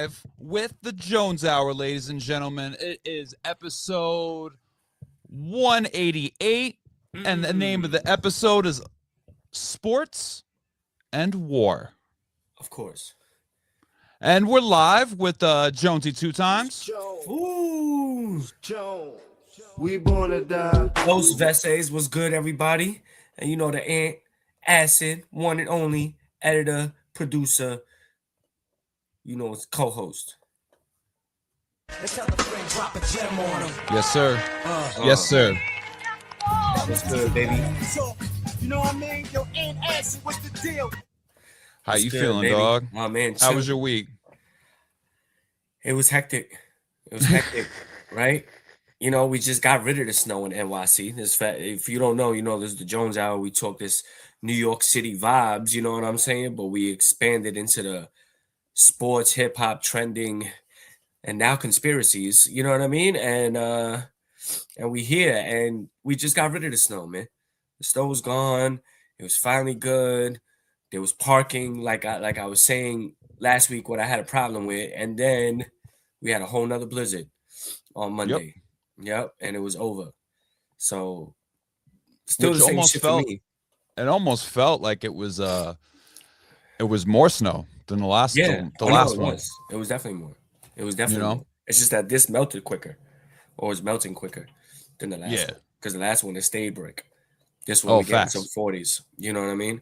live with the Jones Hour, ladies and gentlemen. It is episode 188, and the name of the episode is Sports and War. Of course. And we're live with Jonesy two times. Ooh. Jones. We born to die. Los Veses was good, everybody. And you know the Ant, Acid, one and only editor, producer, you know, it's co-host. Yes, sir. Yes, sir. What's good, baby? You know what I mean? Yo, Ant Acid, what's the deal? How What's you good, feeling, baby? dog? Oh, man. How chill. was your week? It was hectic. Right? You know, we just got rid of the snow in NYC. If you don't know, you know, there's the Jones Hour. We talk this New York City vibes, you know what I'm saying? But we expanded into the sports, hip hop, trending, and now conspiracies. You know what I mean? And we here, and we just got rid of the snow, man. The snow was gone. It was finally good. There was parking, like I was saying last week, what I had a problem with, and then we had a whole nother blizzard on Monday. Yep, and it was over. So still Which the same almost shit felt- for me. It almost felt like it was more snow than the last Yeah, the oh, last no, one. It was definitely more. It was definitely know? more. It's just that this melted quicker, or is melting quicker than the last Yeah. one. Because the last one it stayed brick. This one we get facts. some 40s. You know what I mean?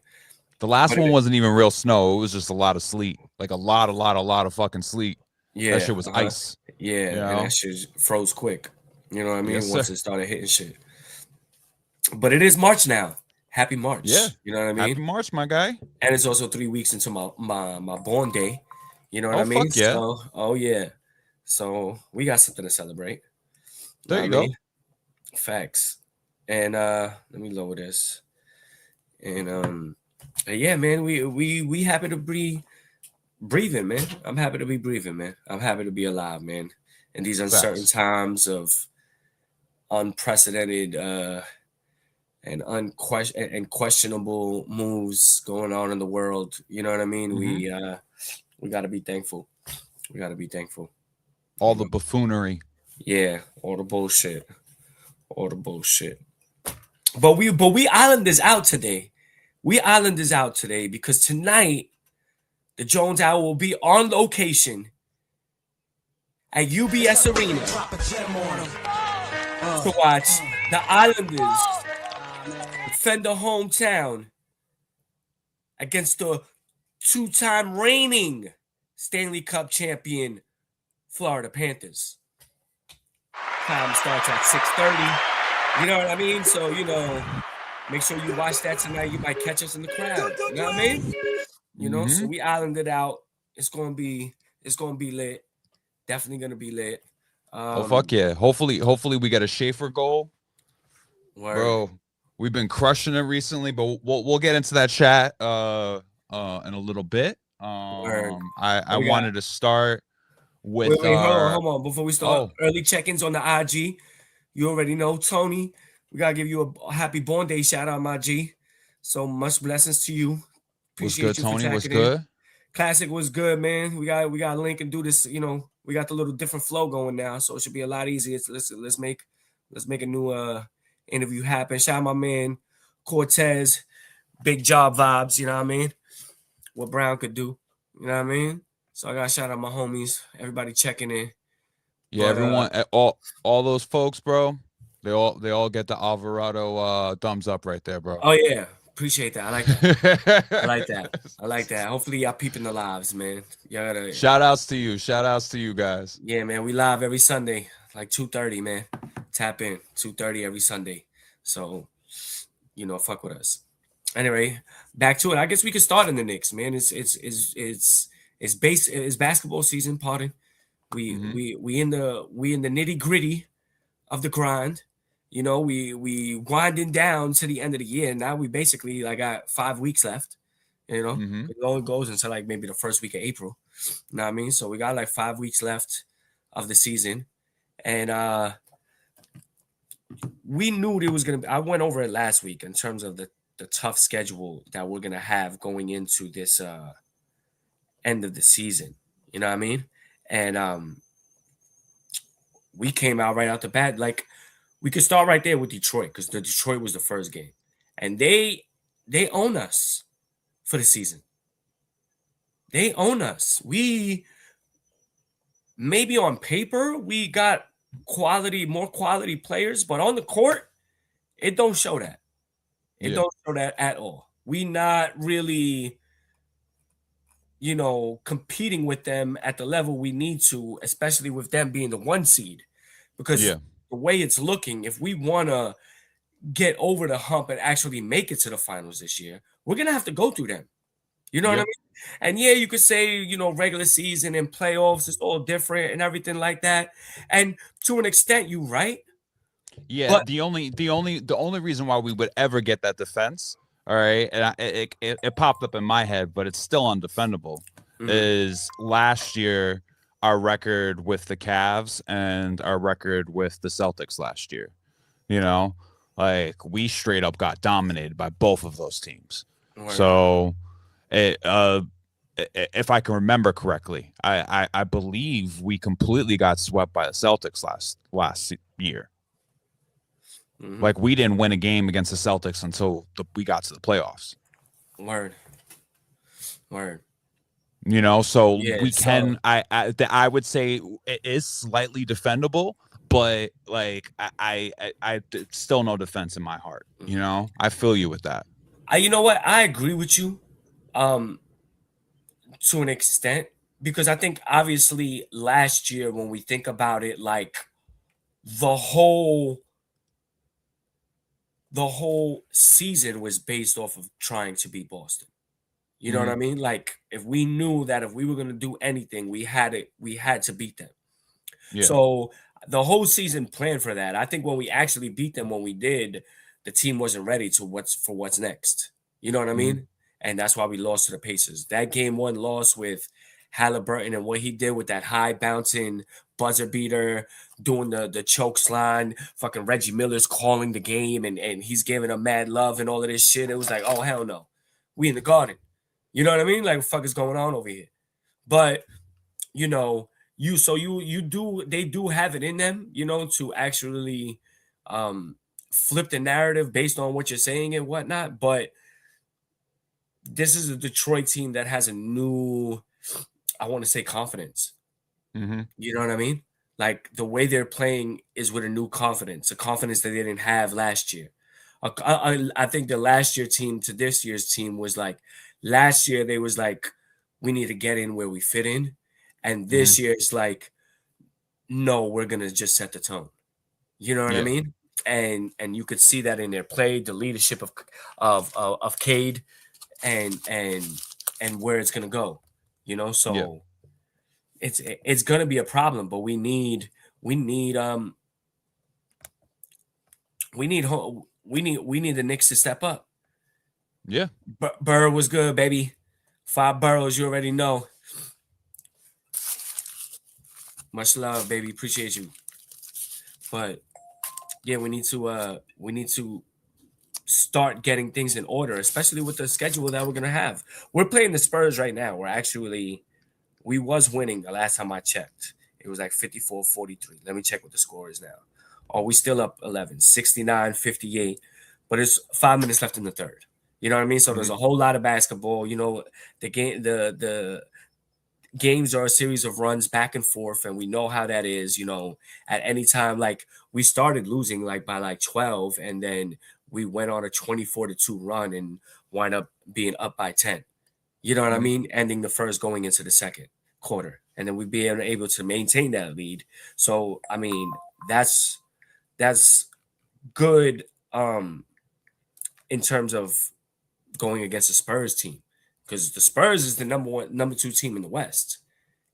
The last But one it- wasn't even real snow. It was just a lot of sleet, like a lot of fucking sleet. Yeah, That shit was ice. Yeah, You and know? that shit froze quick. You know what I mean? Yes, Once sir. it started hitting shit. But it is March now. Happy March. Yeah. You know what I mean? Happy March, my guy. And it's also 3 weeks into my born day. You know what Oh, I mean? fuck yeah. So, oh yeah. So we got something to celebrate. There Know you what I go. mean? Facts. And let me lower this. And yeah, man, we happy to be breathing, man. I'm happy to be breathing, man. I'm happy to be alive, man. In these uncertain Facts. times of unprecedented and questionable moves going on in the world. You know what I mean? Mhm. We gotta be thankful. We gotta be thankful. All the buffoonery. Yeah, all the bullshit. All the bullshit. But we Islanders out today. We Islanders out today because tonight the Jones Hour will be on location at UBS Arena to watch the Islanders defend their hometown against the two-time reigning Stanley Cup champion Florida Panthers. Time starts at 6:30. You know what I mean? So, you know, make sure you watch that tonight. You might catch us in the crowd. You know what I mean? You know, so we islanded out. It's gonna be lit. Definitely gonna be lit. Oh fuck yeah. Hopefully we get a Schaefer goal. Word. Bro, we've been crushing it recently, but we'll get into that chat in a little bit. Word. I We got- wanted to start with Wait, hold on. Before we start, Oh. early check-ins on the IG. You already know, Tony. We gotta give you a happy born day shout out, my G. So much blessings to you. what's Appreciate good, you for Tony? What's checking in. good? Classic was good, man. We got to link and do this. You know, we got the little different flow going now, so it should be a lot easier. Let's make a new interview happen. Shout out my man Cortez, big job vibes. You know what I mean? What Brown could do. You know what I mean? So I got to shout out my homies, everybody checking in. Yeah, But, everyone, all those folks, bro. They all get the Alvarado thumbs up right there, bro. Oh yeah, appreciate that. I like that. I like that. Hopefully y'all peeping the lives, man. Y'all gotta Shout outs to you guys. Yeah, man, we live every Sunday, like 2:30, man. Tap in 2:30 every Sunday. So, you know, fuck with us. Anyway, back to it. I guess we could start in the Knicks, man. It's basketball season. Pardon. We in the nitty gritty of the grind. You know, we winding down to the end of the year. Now we basically like got 5 weeks left. You know, Mhm. it only goes until like maybe the first week of April. You know what I mean? So we got like 5 weeks left of the season. And we knew it was gonna be. I went over it last week in terms of the tough schedule that we're gonna have going into this end of the season. You know what I mean? And we came out right out the bat. Like, we could start right there with Detroit, because the Detroit was the first game. And they own us for the season. They own us. We maybe on paper we got more quality players, but on the court, it don't show that. It Yeah. don't show that at all. We not really, competing with them at the level we need to, especially with them being the 1 seed. Because Yeah. the way it's looking, if we want to get over the hump and actually make it to the finals this year, we're going to have to go through them. You know what I Yeah. mean? And yeah, you could say, regular season and playoffs is all different and everything like that. And to an extent, you're right. Yeah, But the only reason why we would ever get that defense, all right, and it popped up in my head, but it's still undefendable, is last year our record with the Cavs and our record with the Celtics last year. Like, we straight up got dominated by both of those teams. Word. So, if I can remember correctly, I believe we completely got swept by the Celtics last year. Like, we didn't win a game against the Celtics until we got to the playoffs. Word. So Yeah, we can. I would say it is slightly defendable, but like I still no defense in my heart. I feel you with that. You know what? I agree with you, to an extent, because I think obviously last year, when we think about it, like the whole season was based off of trying to beat Boston. You know what I mean? Like, if we knew that if we were going to do anything, we had to beat them. Yeah. So the whole season planned for that. I think when we actually beat them, when we did, the team wasn't ready for what's next. You know what I mean? And that's why we lost to the Pacers. That game 1 loss with Halliburton and what he did with that high bouncing buzzer beater, doing the choke slide, fucking Reggie Miller's calling the game, and he's giving him mad love and all of this shit. It was like, oh, hell no. We in the Garden. You know what I mean? Like, what the fuck is going on over here? But, they do have it in them, to actually flip the narrative based on what you're saying and whatnot. But this is a Detroit team that has a new, I want to say, confidence. You know what I mean? Like, the way they're playing is with a new confidence, a confidence that they didn't have last year. I think the last year team to this year's team was like, last year they was like, we need to get in where we fit in. And this year it's like, no, we're going to just set the tone. You know what I mean? And you could see that in their play, the leadership of Cade and where it's going to go, so it's going to be a problem, but we need the Knicks to step up. Yeah. Burrow was good, baby. 5 boroughs, you already know. Much love, baby. Appreciate you. But yeah, we need to start getting things in order, especially with the schedule that we're gonna have. We're playing the Spurs right now. We was winning the last time I checked. It was like 54-43. Let me check what the score is now. Oh, we still up 11, 69-58. But it's 5 minutes left in the third. You know what I mean? So there's a whole lot of basketball. The games are a series of runs back and forth, and we know how that is. At any time, like, we started losing like by like 12, and then we went on a 24-2 run and wind up being up by 10. You know what I mean? Ending the first, going into the second quarter, and then we'd be able to maintain that lead. So I mean, that's good in terms of going against the Spurs team, because the Spurs is the number 2 team in the West.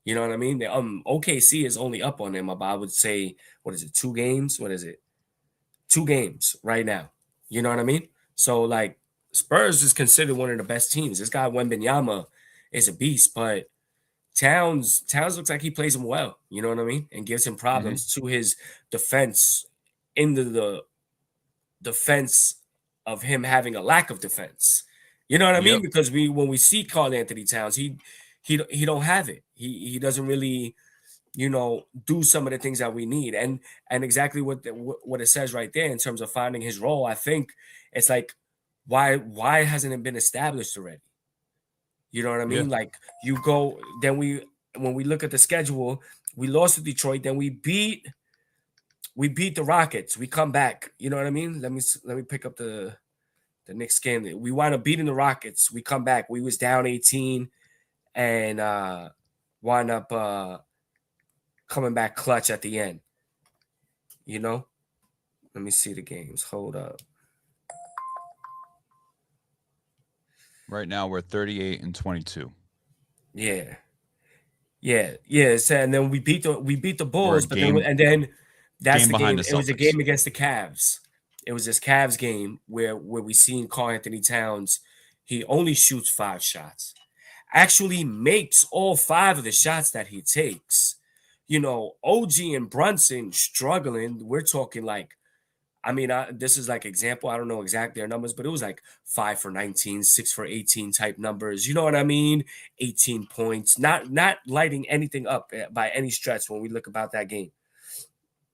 You know what I mean? OKC is only up on them about, I would say, what is it, 2 games? What is it? 2 games right now. You know what I mean? So, like, Spurs is considered one of the best teams. This guy Wembanyama is a beast, but Towns looks like he plays him well. You know what I mean? And gives him problems to his defense, into the defense of him having a lack of defense. You know what I mean? Because when we see Karl Anthony Towns, he don't have it. He doesn't really do some of the things that we need. And exactly what it says right there in terms of finding his role, I think it's like, why hasn't it been established already? You know what I mean? Yeah. Like you go, then when we look at the schedule, we lost to Detroit, then we beat the Rockets. We come back. You know what I mean? Let me pick up the Knicks game. We wind up beating the Rockets. We come back. We was down 18 and wind up coming back clutch at the end. You know? Let me see the games. Hold up. Right now we're 38 and 22. Yeah. So, and then we beat the Bulls, but game- then that's game the behind game. the It was a Celtics. game against the Cavs. It was this Cavs game where we seen Karl-Anthony Towns. He only shoots 5 shots. Actually makes all 5 of the shots that he takes. OG and Brunson struggling. We're talking like, I mean, this is like example. I don't know exact their numbers, but it was like 5 for 19, 6 for 18 type numbers. You know what I mean? 18 points. Not lighting anything up by any stretch when we look about that game.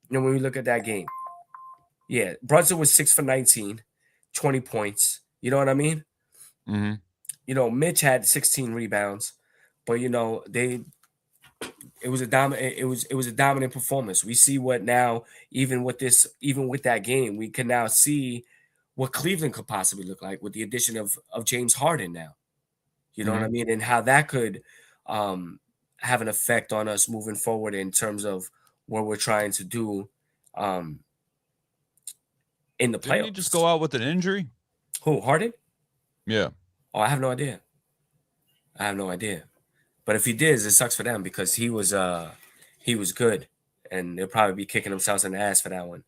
When we look at that game. Yeah, Brunson was 6 for 19, 20 points. You know what I mean? Mm-hmm. Mitch had 16 rebounds, but it was a dominant performance. We see what now, even with that game, we can now see what Cleveland could possibly look like with the addition of James Harden now. You know what I mean? And how that could have an effect on us moving forward in terms of what we're trying to do in the playoffs. Didn't he just go out with an injury? Who, Harden? Yeah. Oh, I have no idea. But if he did, it sucks for them because he was good, and they'll probably be kicking themselves in the ass for that one.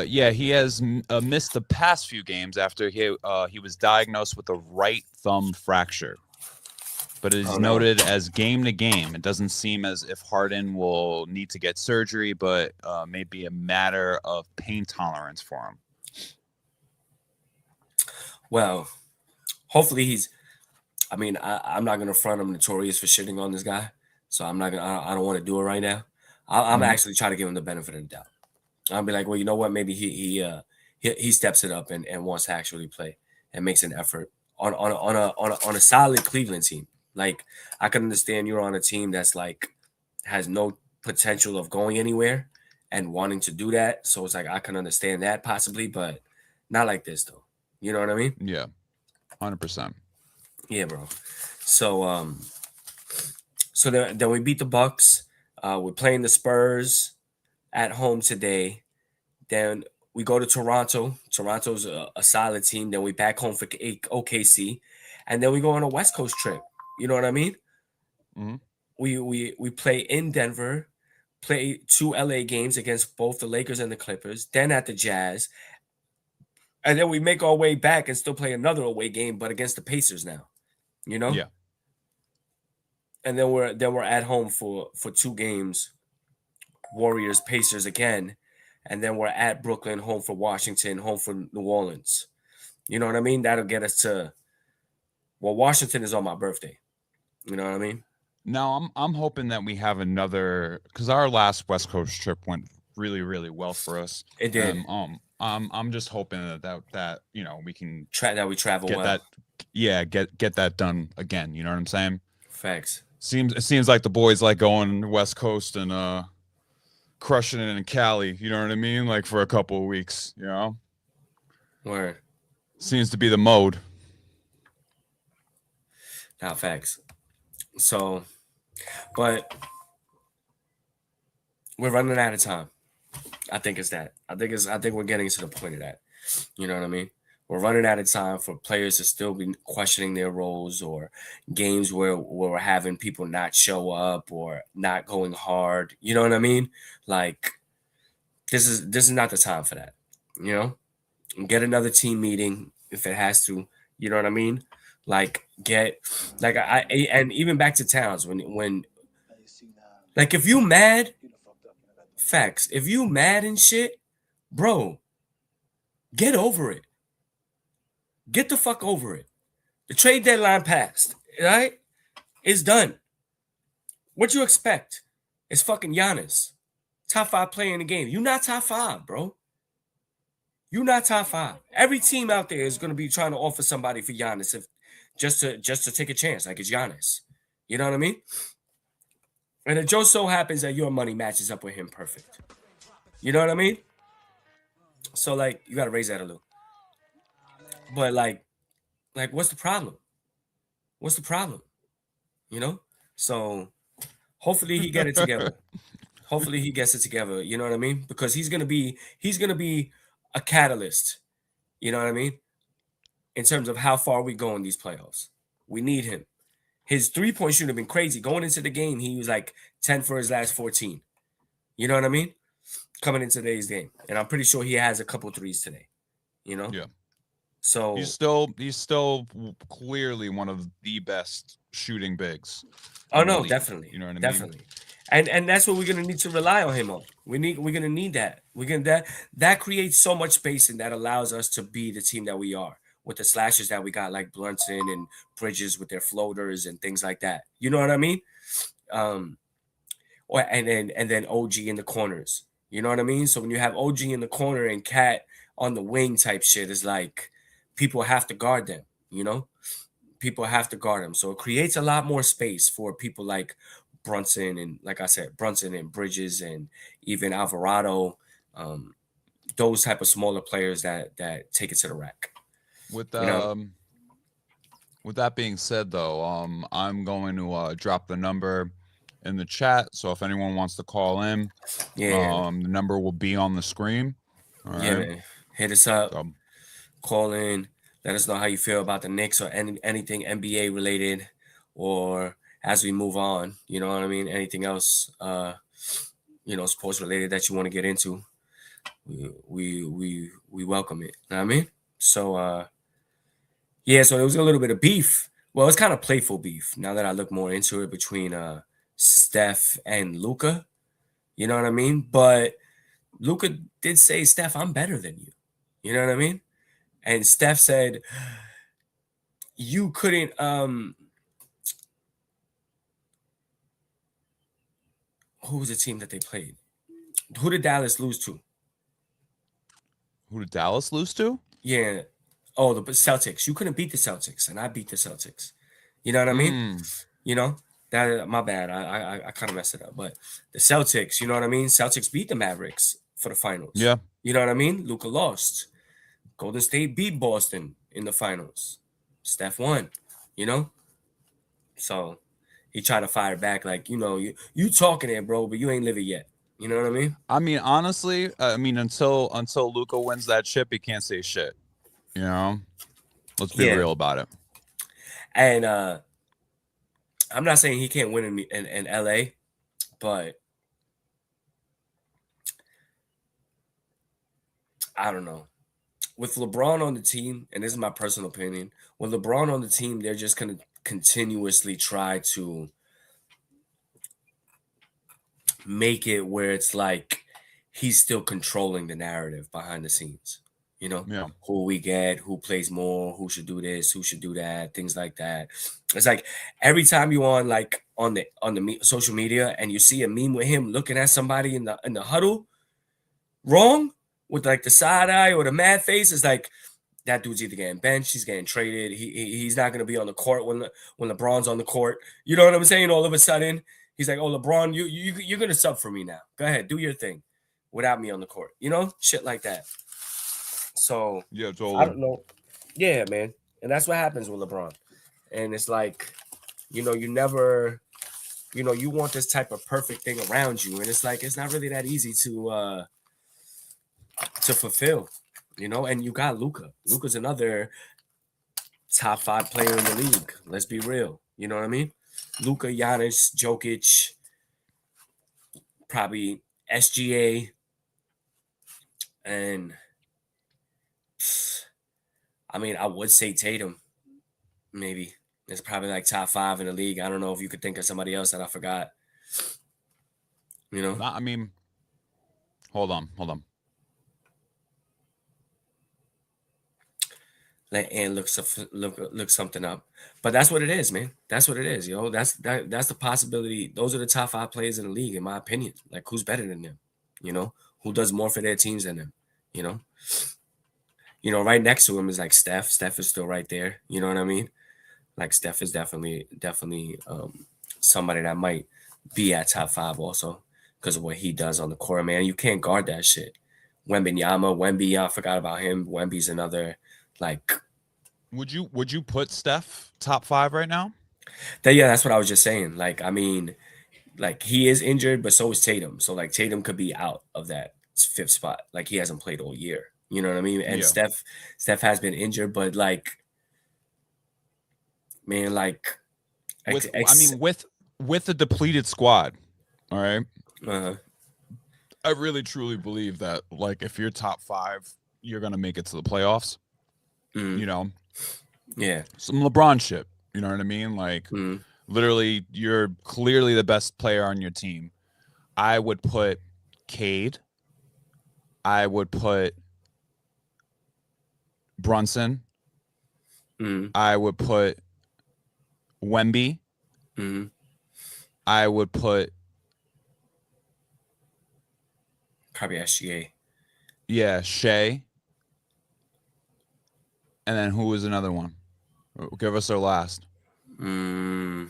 Yeah, he has missed the past few games after he was diagnosed with a right thumb fracture, but it is noted as game to game. It doesn't seem as if Harden will need to get surgery, but may be a matter of pain tolerance for him. Well, hopefully he's. I mean, I'm not gonna front. I'm notorious for shitting on this guy, so I'm not gonna. I don't want to do it right now. I'm actually trying to give him the benefit of the doubt. I'll be like, well, you know what? Maybe he steps it up and wants to actually play and makes an effort on a solid Cleveland team. Like, I can understand you're on a team that's like has no potential of going anywhere and wanting to do that. So it's like I can understand that possibly, but not like this though. You know what I mean? Yeah, 100%. Yeah, bro. So then we beat the Bucks. We're playing the Spurs at home today. Then we go to Toronto. Toronto's a solid team. Then we back home for OKC, and then we go on a West Coast trip. You know what I mean? Mm-hmm. We play in Denver, play 2 LA games against both the Lakers and the Clippers. Then at the Jazz, and then we make our way back and still play another away game, but against the Pacers now. You know? Yeah. And then we're at home for 2 games. Warriors, Pacers again. And then we're at Brooklyn, home for Washington, home for New Orleans. You know what I mean? That'll get us to, well, Washington is on my birthday. You know what I mean? Now I'm hoping that we have another, because our last West Coast trip went really, really well for us. It did. I'm just hoping that we can that we travel get well. that. Yeah, get that done again. You know what I'm saying? Facts. It seems like the boys like going West Coast and crushing it in Cali. You know what I mean? Like for a couple of weeks. You know. Word. Seems to be the mode. Now, facts. So, but we're running out of time. I think it's that. I think we're getting to the point of that. You know what I mean? We're running out of time for players to still be questioning their roles, or games where we're having people not show up or not going hard. You know what I mean? Like, this is not the time for that. You know? Get another team meeting if it has to. You know what I mean? Like, and even back to Towns when like, if you mad, facts, if you mad and shit, bro, get over it. Get the fuck over it. The trade deadline passed, right? It's done. What you expect? It's fucking Giannis. Top 5 player in the game. You're not top 5, bro. You're not top 5. Every team out there is going to be trying to offer somebody for Giannis if just to take a chance, like it's Giannis. You know what I mean? And it just so happens that your money matches up with him perfect. You know what I mean? So like you gotta raise that a little. But like what's the problem? What's the problem? You know? So hopefully he get it together. Hopefully he gets it together. You know what I mean? Because he's gonna be a catalyst. You know what I mean? In terms of how far we go in these playoffs. We need him. His 3-point shooting have been crazy. Going into the game, he was like 10 for his last 14. You know what I mean? Coming into today's game. And I'm pretty sure he has a couple threes today. You know? Yeah. So he's still clearly one of the best shooting bigs. oh in the no, league. definitely. You know what I mean? Definitely. And that's what we're gonna need to rely on him on. We're gonna need that. That creates so much space and that allows us to be the team that we are with the slashes that we got, like Brunson and Bridges with their floaters and things like that. You know what I mean? Or and then OG in the corners. You know what I mean? So when you have OG in the corner and Cat on the wing type shit, is like people have to guard them, you know? People have to guard them. So it creates a lot more space for people like Brunson and, like I said, Brunson and Bridges and even Alvarado, those type of smaller players that take it to the rack. With You know? with that being said, though, I'm going to drop the number in the chat. So if anyone wants to call in, Yeah, the number will be on the screen. All yeah, right. man. Hit us up, So, call in, let us know how you feel about the Knicks or anything NBA related, or as we move on, you know what I mean? Anything else, sports related that you want to get into, we welcome it. You know what I mean? So yeah, so there was a little bit of beef. Well, it's kind of playful beef now that I look more into it between Steph and Luca. You know what I mean? But Luca did say, Steph, I'm better than you. You know what I mean? And Steph said, you couldn't who was the team that they played? Who did Dallas lose to? who did Dallas lose to? Yeah. Oh, the Celtics. You couldn't beat the Celtics, and I beat the Celtics. You know what I mean? You know, that my bad. I kind of messed it up. But the Celtics, you know what I mean? Celtics beat the Mavericks for the finals. Yeah. You know what I mean? Luka lost. Golden State beat Boston in the finals. Steph won, you know? So he tried to fire back like, you talking it, bro, but you ain't living yet. You know what I mean? I mean, honestly, until Luca wins that chip, he can't say shit. You know, let's be real about it. And I'm not saying he can't win in LA, but I don't know. With LeBron on the team, and this is my personal opinion, with LeBron on the team, they're just going to continuously try to make it where it's like he's still controlling the narrative behind the scenes. You know, Yeah. who we get, who plays more, who should do this, who should do that, things like that. It's like every time you on the social media and you see a meme with him looking at somebody in the huddle wrong with like the side eye or the mad face, it's like that dude's either getting benched, he's getting traded, he's not gonna be on the court when LeBron's on the court. You know what I'm saying? All of a sudden, he's like, "Oh, LeBron, you're gonna sub for me now. Go ahead, do your thing, without me on the court." You know, shit like that. So Yeah, totally. I don't know. Yeah, man, and that's what happens with LeBron. And it's like, you never, you want this type of perfect thing around you, and it's like it's not really that easy to fulfill. And you got Luka. Luka's another top 5 player in the league. Let's be real. You know what I mean? Luka, Giannis, Jokic, probably SGA, and I mean, I would say Tatum. Maybe it's probably like top 5 in the league. I don't know if you could think of somebody else that I forgot. I mean, hold on. let Ant look something up. But that's what it is, man. That's what it is, yo. That's the possibility. Those are the top 5 players in the league, in my opinion. Like, who's better than them? You know, who does more for their teams than them? You know, right next to him is like Steph. Steph is still right there. You know what I mean? Like, Steph is definitely somebody that might be at top 5 also because of what he does on the court, man. You can't guard that shit. Wemby, I forgot about him. Wemby's another, like. Would you put Steph top 5 right now? Yeah, that's what I was just saying. Like, I mean, like, he is injured, but so is Tatum. So, like, Tatum could be out of that 5th spot. Like, he hasn't played all year. You know what I mean? And Yeah. Steph has been injured, but, like, man, like, With the depleted squad, all right. I really truly believe that, like, if you're top 5, you're gonna make it to the playoffs. You know, yeah, some LeBron shit. You know what I mean? Like, literally, you're clearly the best player on your team. I would put Cade. I would put Brunson. I would put Wemby. I would put probably SGA. Yeah, Shea. And then who was another one? Give us our last. I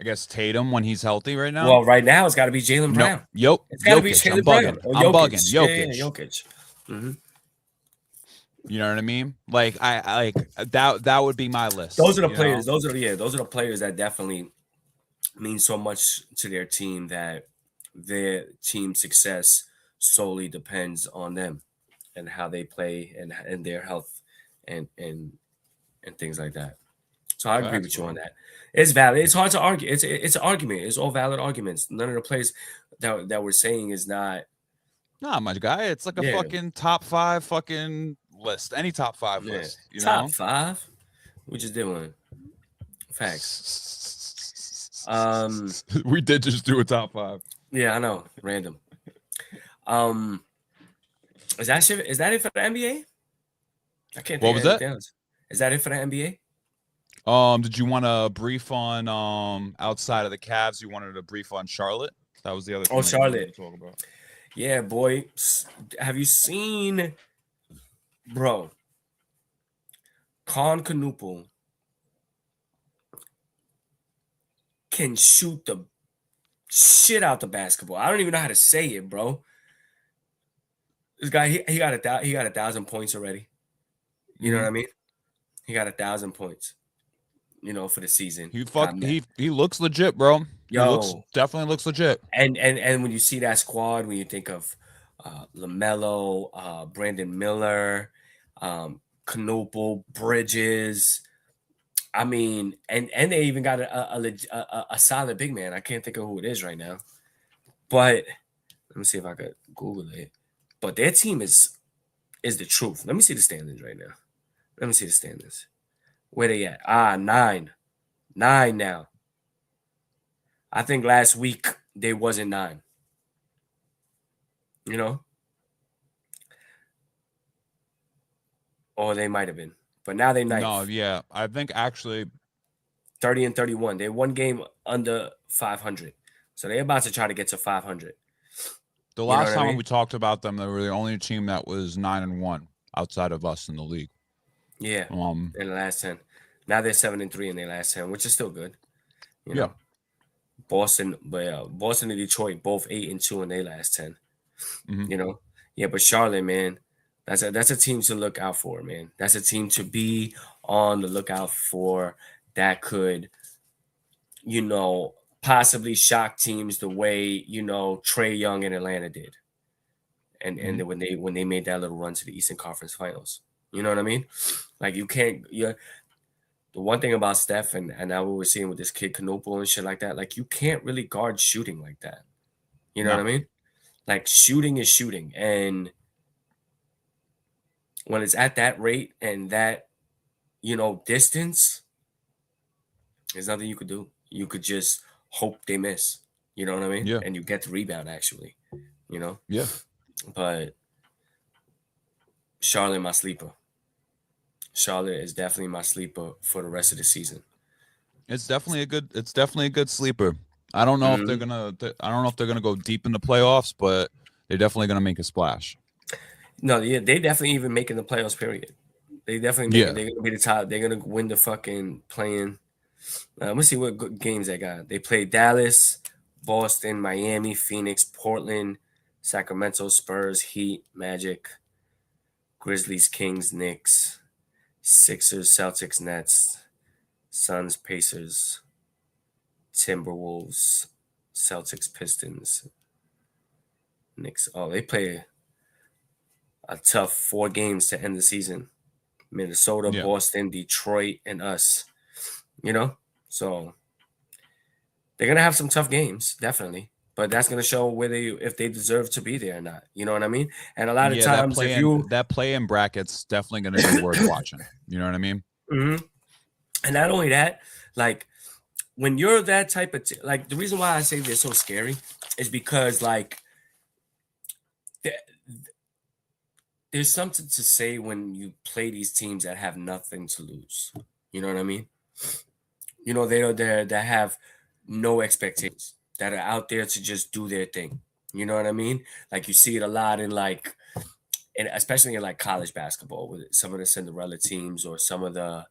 guess Tatum when he's healthy right now. Well, right now it's got to be Jaylen Brown. Nope. It's got to be Jaylen Brown. I'm bugging. Jokic. Yeah, Jokic. You know what I mean? Like, I like that would be my list. Those are the players. Those are the players that definitely mean so much to their team that their team success solely depends on them and how they play and their health and things like that. So I agree with you on that. It's valid. It's hard to argue. It's an argument. It's all valid arguments. None of the players that we're saying is not. Nah, my guy. It's like a fucking top 5 fucking list. Any top 5 list. You top know? 5. We just did one. Facts. We did just do a top 5. Yeah, I know. Random. Is that it for the NBA? I can't think what was of that? else. Is that it for the NBA? Did you want to brief on outside of the Cavs? You wanted to brief on Charlotte? That was the other thing. Oh, Charlotte. To talk about. Yeah, boy. Have you seen, bro? Con Canoople can shoot the shit out the basketball. I don't even know how to say it, bro. This guy, he got 1,000 points already. You know what I mean? He got 1,000 points. You know, for the season. He looks legit, bro. Yo, definitely looks legit. And when you see that squad, when you think of LaMelo, Brandon Miller, Canoople, Bridges, I mean, and they even got a solid big man. I can't think of who it is right now, but let me see if I could Google it. But their team is the truth. Let me see the standings right now. Let me see the standings. Where they at? 9 now. I think last week they wasn't 9. You know? Or they might have been. But now they 9th. No, yeah. I think actually 30 and 31. They one game under 500. So they're about to try to get to 500. The last time we talked about them, they were the only team that was 9-1 outside of us in the league. Yeah. In the last 10. Now they're 7-3 in their last 10, which is still good. You know? Boston and Detroit both 8-2 in their last 10. You know? Yeah, but Charlotte, man, that's a team to look out for, man. That's a team to be on the lookout for that could, you know, possibly shock teams the way, you know, Trae Young in Atlanta did. And when they made that little run to the Eastern Conference Finals. You know what I mean? Like, you can't the one thing about Steph and now what we're seeing with this kid Canoople and shit like that, like, you can't really guard shooting like that. You know what I mean? Like, shooting is shooting. And when it's at that rate and that, you know, distance, there's nothing you could do. You could just hope they miss. You know what I mean? Yeah. And you get the rebound, actually. You know? Yeah. But Charlotte, my sleeper. Charlotte is definitely my sleeper for the rest of the season. It's definitely a good sleeper. I don't know if they're I don't know if they're gonna go deep in the playoffs, but they're definitely gonna make a splash. No, yeah, they definitely even making the playoffs. Period. They definitely make Yeah. it. They're gonna be the top. They're gonna win the fucking playing. Let's see what games they got. They play Dallas, Boston, Miami, Phoenix, Portland, Sacramento, Spurs, Heat, Magic, Grizzlies, Kings, Knicks, Sixers, Celtics, Nets, Suns, Pacers, Timberwolves, Celtics, Pistons, Knicks. Oh, they play a tough 4 games to end the season. Minnesota, Yeah. Boston, Detroit, and us. So they're gonna have some tough games, definitely. But that's gonna show whether if they deserve to be there or not. You know what I mean? And a lot of Yeah, times, if you that play in brackets definitely gonna be worth watching. You know what I mean? Mhm. And not only that, like when you're that type of like the reason why I say they're so scary is because like there's something to say when you play these teams that have nothing to lose. You know what I mean? They are there that have no expectations, that are out there to just do their thing. You know what I mean? Like you see it a lot in and especially in like college basketball with some of the Cinderella teams or some of the,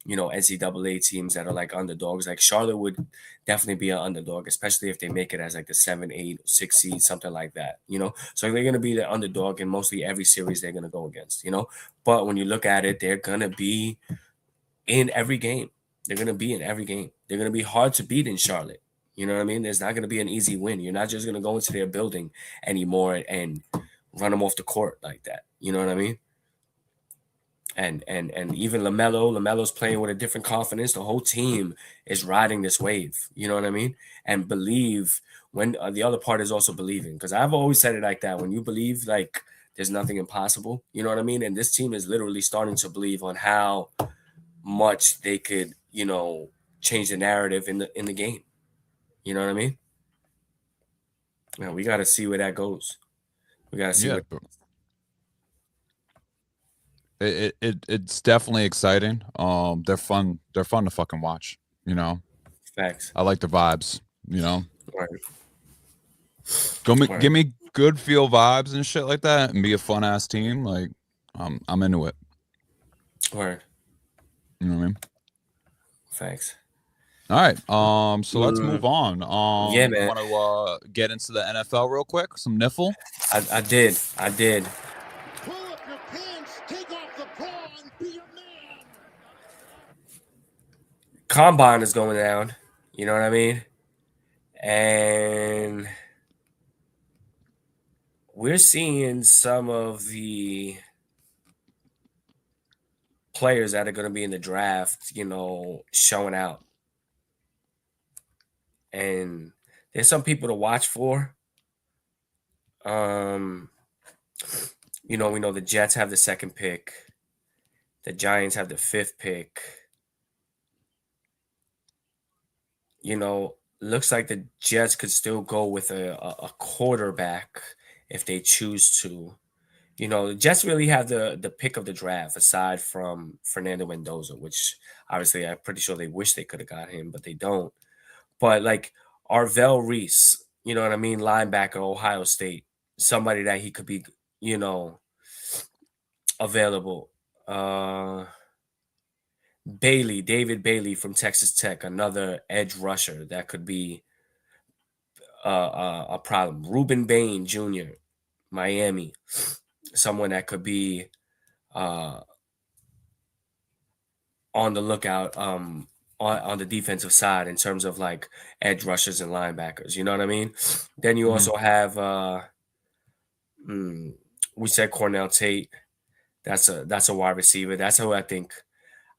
NCAA teams that are like underdogs. Like Charlotte would definitely be an underdog, especially if they make it as like the 7, 8, 6 seed, something like that. So they're gonna be the underdog in mostly every series they're gonna go against. But when you look at it, they're gonna be in every game. They're gonna be in every game. They're gonna be hard to beat in Charlotte. You know what I mean? There's not gonna be an easy win. You're not just gonna go into their building anymore and run them off the court like that. You know what I mean? And even LaMelo's playing with a different confidence. The whole team is riding this wave. You know what I mean? And believe when the other part is also believing. Because I've always said it like that. When you believe, like there's nothing impossible. You know what I mean? And this team is literally starting to believe on how much they could, change the narrative in the game. You know what I mean? Now we got to see where that goes. We got to see Yeah. what. It's definitely exciting. They're fun. They're fun to fucking watch. Facts. I like the vibes. Right. Give me good feel vibes and shit like that, and be a fun ass team. Like, I'm into it. Word. You know what I mean? Facts. All right. So let's move on. Yeah, man. Want to get into the NFL real quick? Some niffle. I did. Pull up your pants, take off the bra, and be a man. Combine is going down. You know what I mean? And we're seeing some of the players that are going to be in the draft, showing out. And there's some people to watch for. We know the Jets have the 2nd pick. The Giants have the 5th pick. Looks like the Jets could still go with a quarterback if they choose to. The Jets really have the pick of the draft aside from Fernando Mendoza, which obviously I'm pretty sure they wish they could have got him, but they don't. But like Arvell Reese, you know what I mean? Linebacker, Ohio State, somebody that he could be, available. David Bailey from Texas Tech, another edge rusher that could be a problem. Ruben Bain Jr., Miami, someone that could be on the lookout on the defensive side in terms of like edge rushers and linebackers. You know what I mean? Then you also have we said Cornell Tate. That's a wide receiver. That's who I think.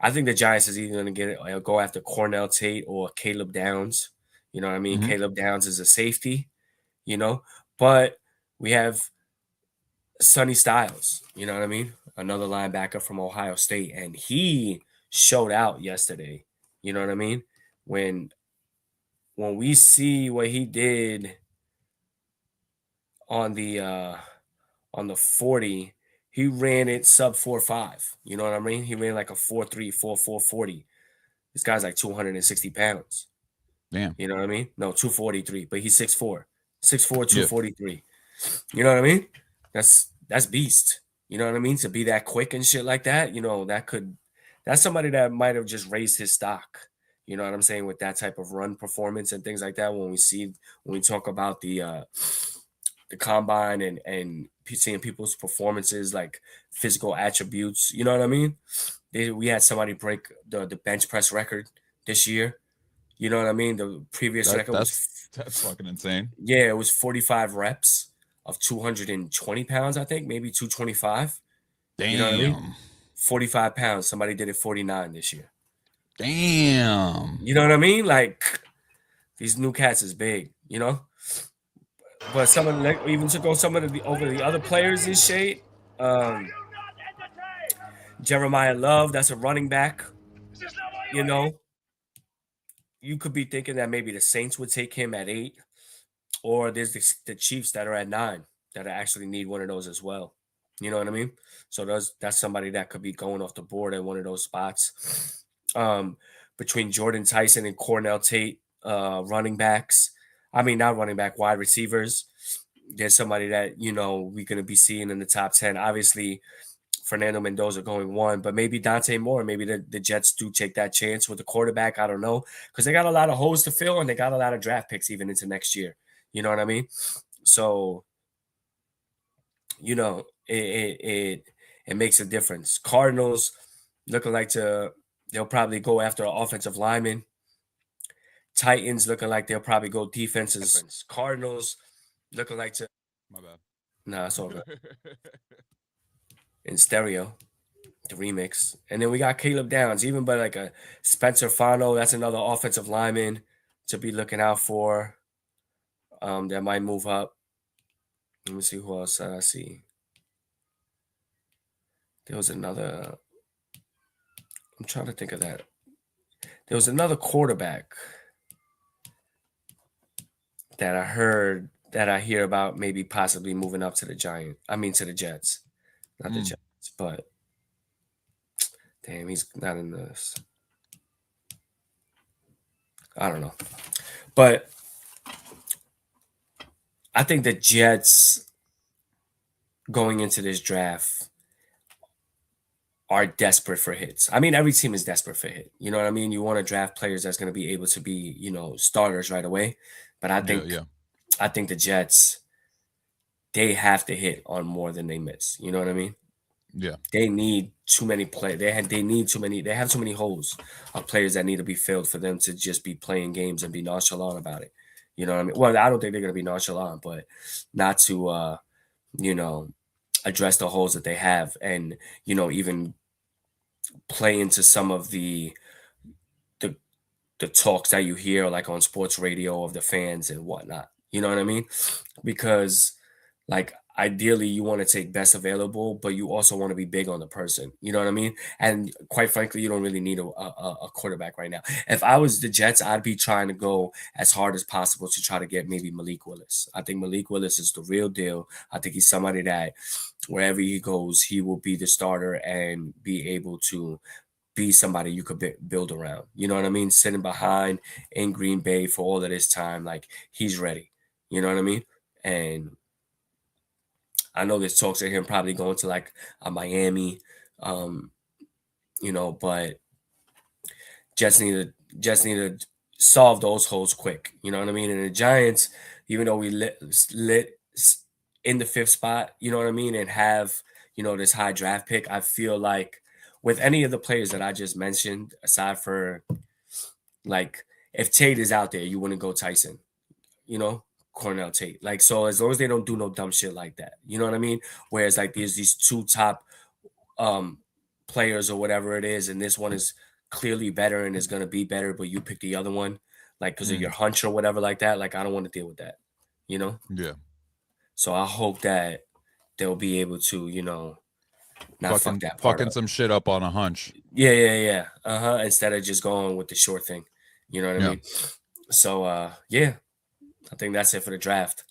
I think the Giants is either going to go after Cornell Tate or Caleb Downs. You know what I mean? Caleb Downs is a safety, but we have Sonny Styles, you know what I mean? Another linebacker from Ohio State. And he showed out yesterday. You know what I mean? When we see what he did on the 40, he ran it sub 4.5. You know what I mean? He ran like a 4.3, 4.4 40. This guy's like 260 pounds. Damn. You know what I mean? No, 243, but he's 6'4. 6'4, Yeah. 243. You know what I mean? That's beast. You know what I mean? To be that quick and shit like that, you know, that's somebody that might have just raised his stock. You know what I'm saying? With that type of run performance and things like that. When we talk about the combine and seeing people's performances, like physical attributes, you know what I mean? We had somebody break the bench press record this year. You know what I mean? The previous record was That's fucking insane. it was 45 reps of 220 pounds, I think, maybe 225. Damn. You know what I mean? 45 pounds. Somebody did it 49 this year. Damn. You know what I mean? Like, these new cats is big, you know? But even to go over the other players in shade, Jeremiah Love, that's a running back. You know, you could be thinking that maybe the Saints would take him at 8, or there's the Chiefs that are at 9 that actually need one of those as well. You know what I mean? So that's somebody that could be going off the board at one of those spots. Between Jordan Tyson and Cornell Tate, running backs. I mean, not running back, wide receivers. There's somebody that, you know, we're going to be seeing in the top 10. Obviously, Fernando Mendoza going 1, but maybe Dante Moore. Maybe the Jets do take that chance with the quarterback. I don't know, because they got a lot of holes to fill and they got a lot of draft picks even into next year. You know what I mean? So, you know, it makes a difference. Cardinals looking like they'll probably go after an offensive lineman. Titans looking like they'll probably go defenses. Cardinals looking like My bad. Nah, it's all good. In stereo, the remix. And then we got Caleb Downs, even by like a Spencer Fano. That's another offensive lineman to be looking out for. That might move up. Let me see who else I see. There was another. I'm trying to think of that. There was another quarterback that I hear about maybe possibly moving up to the Jets. Not the Jets, but damn, he's not in this. I don't know. But I think the Jets going into this draft are desperate for hits. I mean, every team is desperate for hit. You know what I mean? You want to draft players that's going to be able to be, you know, starters right away. But I think the Jets, they have to hit on more than they miss. You know what I mean? Yeah. They need too many players. They have too many holes of players that need to be filled for them to just be playing games and be nonchalant about it. You know what I mean? Well, I don't think they're going to be nonchalant, but not to, you know, address the holes that they have and, you know, even play into some of the talks that you hear like on sports radio of the fans and whatnot. You know what I mean? Because like ideally you want to take best available, but you also want to be big on the person. You know what I mean? And quite frankly, you don't really need a quarterback right now. If I was the Jets, I'd be trying to go as hard as possible to try to get maybe Malik Willis. I think Malik Willis is the real deal. I think he's somebody that wherever he goes, he will be the starter and be able to be somebody you could build around. You know what I mean? Sitting behind in Green Bay for all of this time, like he's ready. You know what I mean? And I know there's talks of him probably going to like a Miami, you know, but Jets need to solve those holes quick. You know what I mean? And the Giants, even though we lit in the 5th spot, you know what I mean, and have, you know, this high draft pick, I feel like with any of the players that I just mentioned, aside for like if Tate is out there, you wouldn't go Tyson, you know, Cornell Tate. Like, so as long as they don't do no dumb shit like that, you know what I mean? Whereas like there's these 2 top players or whatever it is, and this one is clearly better and is gonna be better, but you pick the other one, like because of your hunch or whatever like that. Like I don't want to deal with that, you know? Yeah. So I hope that they'll be able to, you know, not fuck that part fucking up. some shit up on a hunch. Yeah. Instead of just going with the short thing. You know what I mean? So yeah, I think that's it for the draft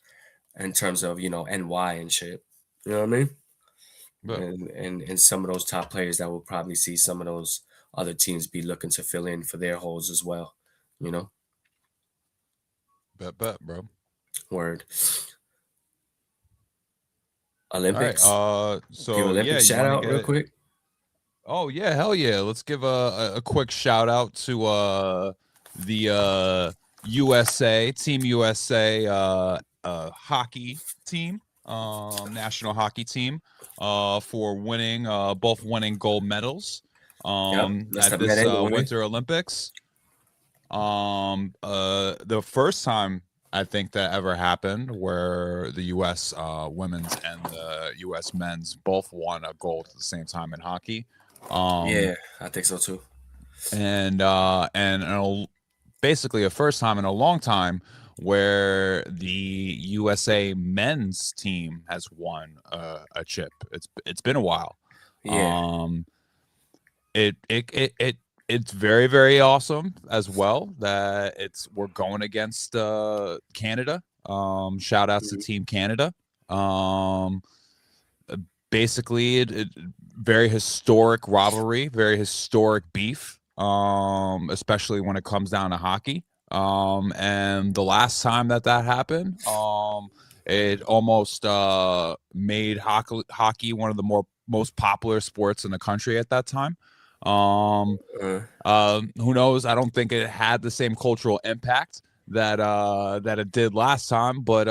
in terms of, you know, NY and shit. You know what I mean? But and some of those top players that will probably see some of those other teams be looking to fill in for their holes as well. You know, bet, bro. word. All right. Olympics. Give So yeah, Olympics you shout want to out real get? quick. Oh yeah, hell yeah. Let's give a quick shout out to the USA Team USA hockey team, national hockey team, for winning both winning gold medals Yep, that's the at men this and the women. Winter Olympics. The first time I think that ever happened where the U.S. Women's and the U.S. men's both won a gold at the same time in hockey. Yeah, I think so too. Basically a first time in a long time where the USA men's team has won a chip. It's been a while. Yeah, It's very, very awesome as well that we're going against Canada. Shout outs to Mhm. Team Canada. Basically very historic rivalry, very historic beef, especially when it comes down to hockey. And the last time that happened, it almost made hockey one of the most popular sports in the country at that time. Who knows? I don't think it had the same cultural impact that it did last time, but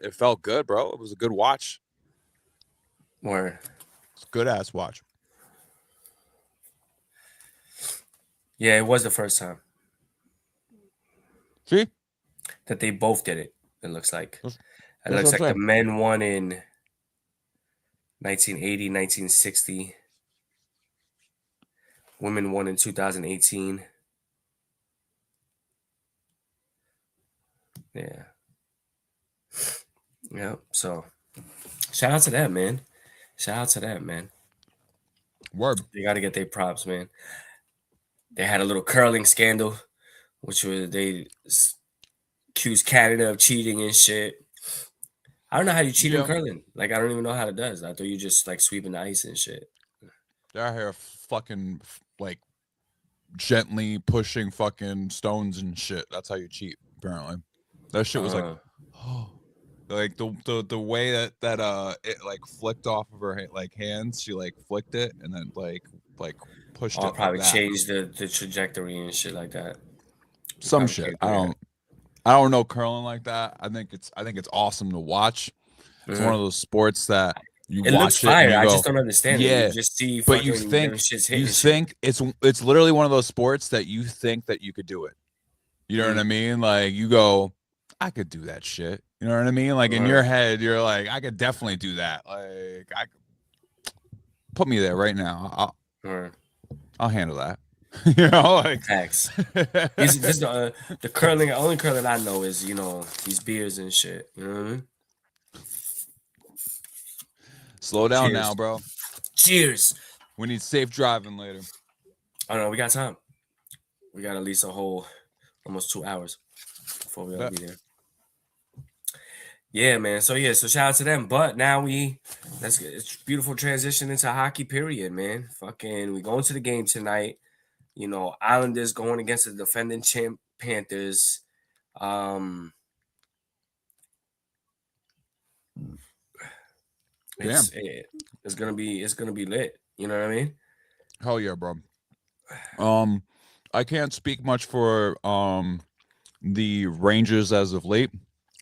it felt good, bro. It was a good watch. word. It's a good ass watch. Yeah, it was the first time See? that they both did it. It looks like. That's- It that's looks what like I'm the men won in 1980, 1960. Women won in 2018. Yeah. Yeah. So shout out to that, man. Shout out to that, man. Word. They got to get their props, man. They had a little curling scandal, which was accused Canada of cheating and shit. I don't know how you cheat in Yeah. curling. Like, I don't even know how it does. I thought you just like sweeping the ice and shit. They're out here fucking like gently pushing fucking stones and shit. That's how you cheat, apparently. That shit was like, Uh, oh, like the way that it like flicked off of her like hands. She like flicked it and then like pushed I'll it like probably that. change the trajectory and shit like that. You Some probably shit. can't do that. I don't know curling like that. I think it's awesome to watch. It's one Mhm. of those sports that you It looks watch it and fire. you I go, just don't understand it. yeah. You just see But you fucking them think shits you hitting shit. think it's literally one of those sports that you think that you could do it. You know what I mean? Like you go, I could do that shit. You know what I mean? Like in your head, you're like, I could definitely do that. Like put me there right now. I'll handle that. You know, like Facts. This is the curling. Only curling I know is these beers and shit. You know what I mean? slow down Cheers. now, bro. Cheers. We need safe driving later. Oh no, we got time. We got at least a whole almost 2 hours before we all Bet. be there. Yeah, man. So shout out to them. But now it's beautiful transition into hockey period, man. Fucking we going to the game tonight. Islanders going against the defending champ Panthers. It's gonna be lit. You know what I mean? Hell yeah, bro. I can't speak much for the Rangers as of late.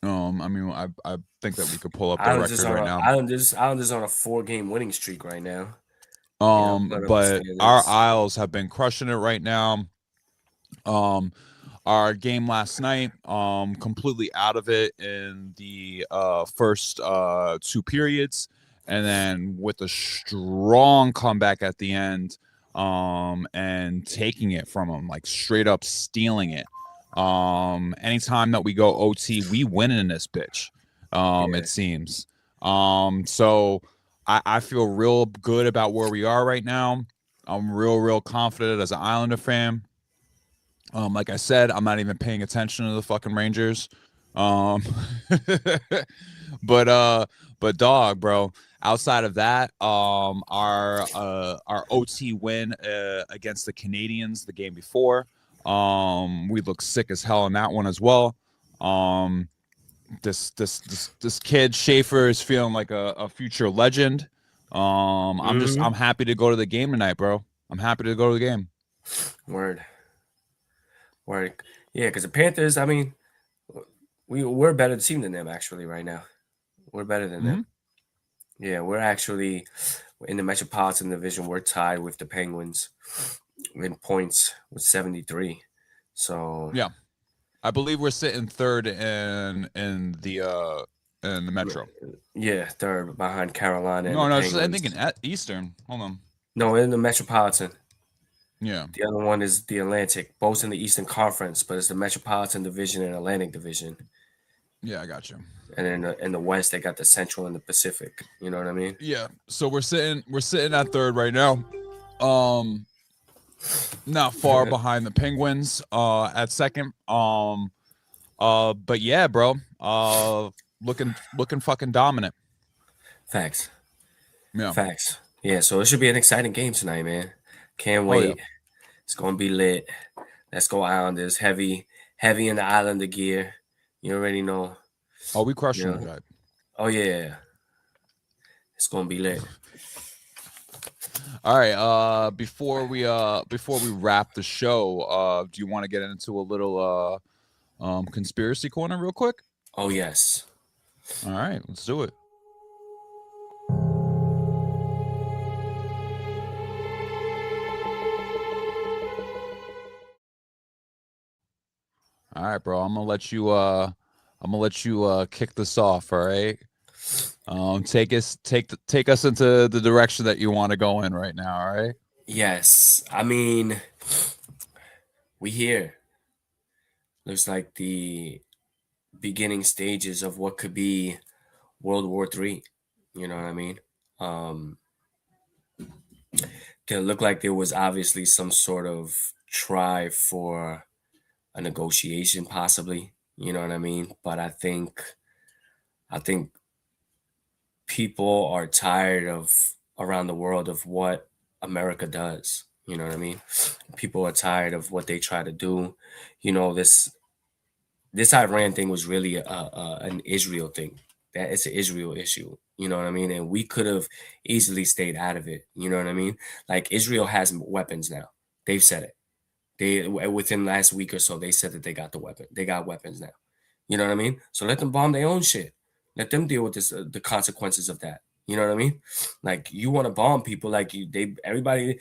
I mean, I think that we could pull up their record right now. Islanders on a 4-game winning streak right now. But our Isles have been crushing it right now. Our game last night, completely out of it in the first 2 periods, and then with a strong comeback at the end, and taking it from them, like straight up stealing it. Anytime that we go OT, we win in this bitch. It seems. So I feel real good about where we are right now. I'm real confident as an Islander fan. Like I said, I'm not even paying attention to the fucking Rangers. Um, but dog, bro. Outside of that, our OT win against the Canadians the game before, we looked sick as hell in that one as well. This kid Schaefer is feeling like a future legend. I'm happy to go to the game tonight, bro. I'm happy to go to the game. Word. Yeah, because the Panthers, I mean, we're a better team than them actually right now. We're better than them. Yeah, we're actually in the Metropolitan Division. We're tied with the Penguins in points with 73. So Yeah, I believe we're sitting third in the Metro. yeah, third behind Carolina and No, the no, Penguins. I'm thinking at Eastern. Hold on. No, in the Metropolitan. Yeah. The other one is the Atlantic, both in the Eastern Conference, but it's the Metropolitan Division and Atlantic Division. Yeah, I got you. And in the West, they got the Central and the Pacific. You know what I mean? Yeah. So we're sitting at third right now. Not far behind the Penguins at second. But yeah, bro. Looking fucking dominant. Facts. Yeah. Facts. Yeah, so it should be an exciting game tonight, man. Can't wait. yeah. It's gonna be lit. Let's go Islanders. Heavy in the Islander gear. You already know. Oh, we crushing Yeah. that. Oh yeah. It's gonna be lit. All right. Before we wrap the show, do you want to get into a little conspiracy corner real quick? Oh yes. All right, let's do it. All right, bro. I'm gonna let you kick this off. All right. Take us into the direction that you want to go in right now. All right. Yes. I mean, we here. Looks like the beginning stages of what could be World War III. You know what I mean? It looked like there was obviously some sort of try for a negotiation, possibly. You know what I mean? But I think people are tired of around the world of what America does. You know what I mean? People are tired of what they try to do. You know, this Iran thing was really an Israel thing. That it's an Israel issue. You know what I mean? And we could have easily stayed out of it. You know what I mean? Like Israel has weapons now. They've said it. They within last week or so, they said that they got the weapon. They got weapons now. You know what I mean? So let them bomb their own shit. Let them deal with this, the consequences of that. You know what I mean? Like you want to bomb people, like everybody,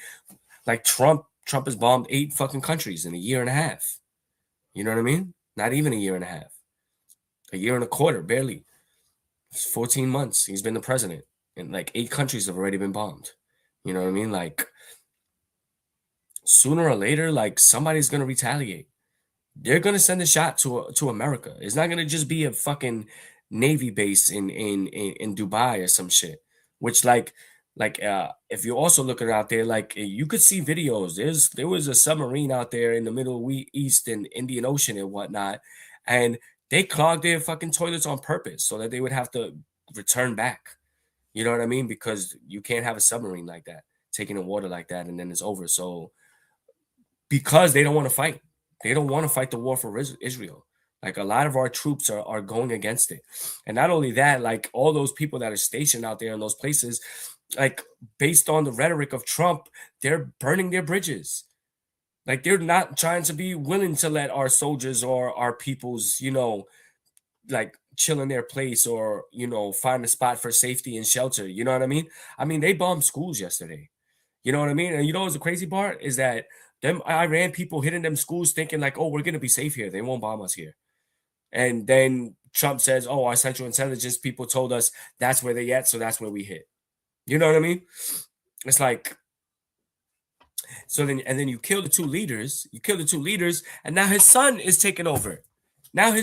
like Trump. Trump has bombed 8 fucking countries in a year and a half. You know what I mean? Not even a year and a half. A year and a quarter, barely. It's 14 months. He's been the president, and like 8 countries have already been bombed. You know what I mean? Like sooner or later, like somebody's gonna retaliate. They're gonna send a shot to America. It's not gonna just be a fucking Navy base in Dubai or some shit. Which if you're also looking out there, like you could see videos. There was a submarine out there in the Middle East and Indian Ocean and whatnot, and they clogged their fucking toilets on purpose so that they would have to return back. You know what I mean? Because you can't have a submarine like that taking in water like that and then it's over. So because they don't want to fight. They don't want to fight the war for Israel. Like a lot of our troops are going against it. And not only that, like all those people that are stationed out there in those places, like based on the rhetoric of Trump, they're burning their bridges. Like they're not trying to be willing to let our soldiers or our peoples, like chill in their place or, find a spot for safety and shelter. You know what I mean? I mean, they bombed schools yesterday. You know what I mean? And what's the crazy part is that them Iran people hitting them schools thinking like, oh, we're gonna be safe here. They won't bomb us here. And then Trump says, oh, our central intelligence people told us that's where they at, so that's where we hit. You know what I mean? It's like, so then you kill the two leaders, and now his son is taking over. Let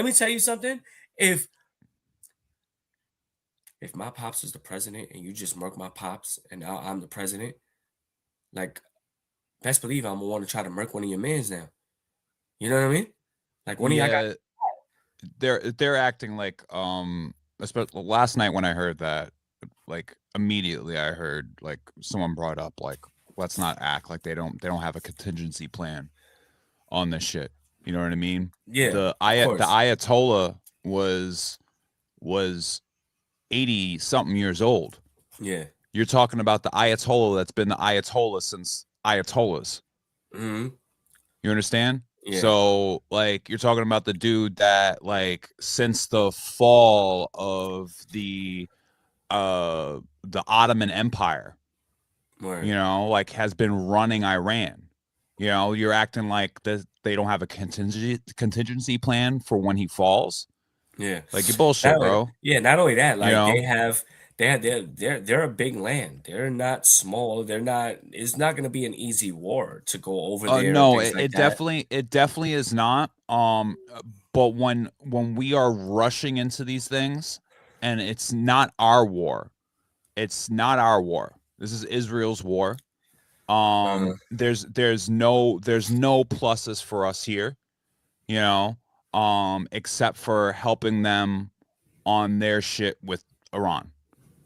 me tell you something. If my pops is the president and you just murk my pops and now I'm the president, like best believe I'm gonna want to try to murk one of your mans now. You know what I mean? Like one of y'all got they're acting like especially last night when I heard that, like immediately I heard like someone brought up like, let's not act like they don't have a contingency plan on this shit. You know what I mean? Yeah, The of the course. Ayatollah was 80 something years old. Yeah. You're talking about the Ayatollah that's been the Ayatollah since Ayatollahs. Hmm. You understand? Yeah. So like you're talking about the dude that like since the fall of the Ottoman Empire, Word. you know, like has been running Iran. You know, you're acting like they don't have a contingency plan for when he falls. Yeah. Like you're Not bullshit, only, bro. yeah, not only that, You like know? they're a big land. They're not small. They're not. It's not going to be an easy war to go over there and No, things like it that. definitely is not. But when we are rushing into these things, and it's not our war, it's not our war. This is Israel's war. Uh, There's no pluses for us here, you know, except for helping them on their shit with Iran.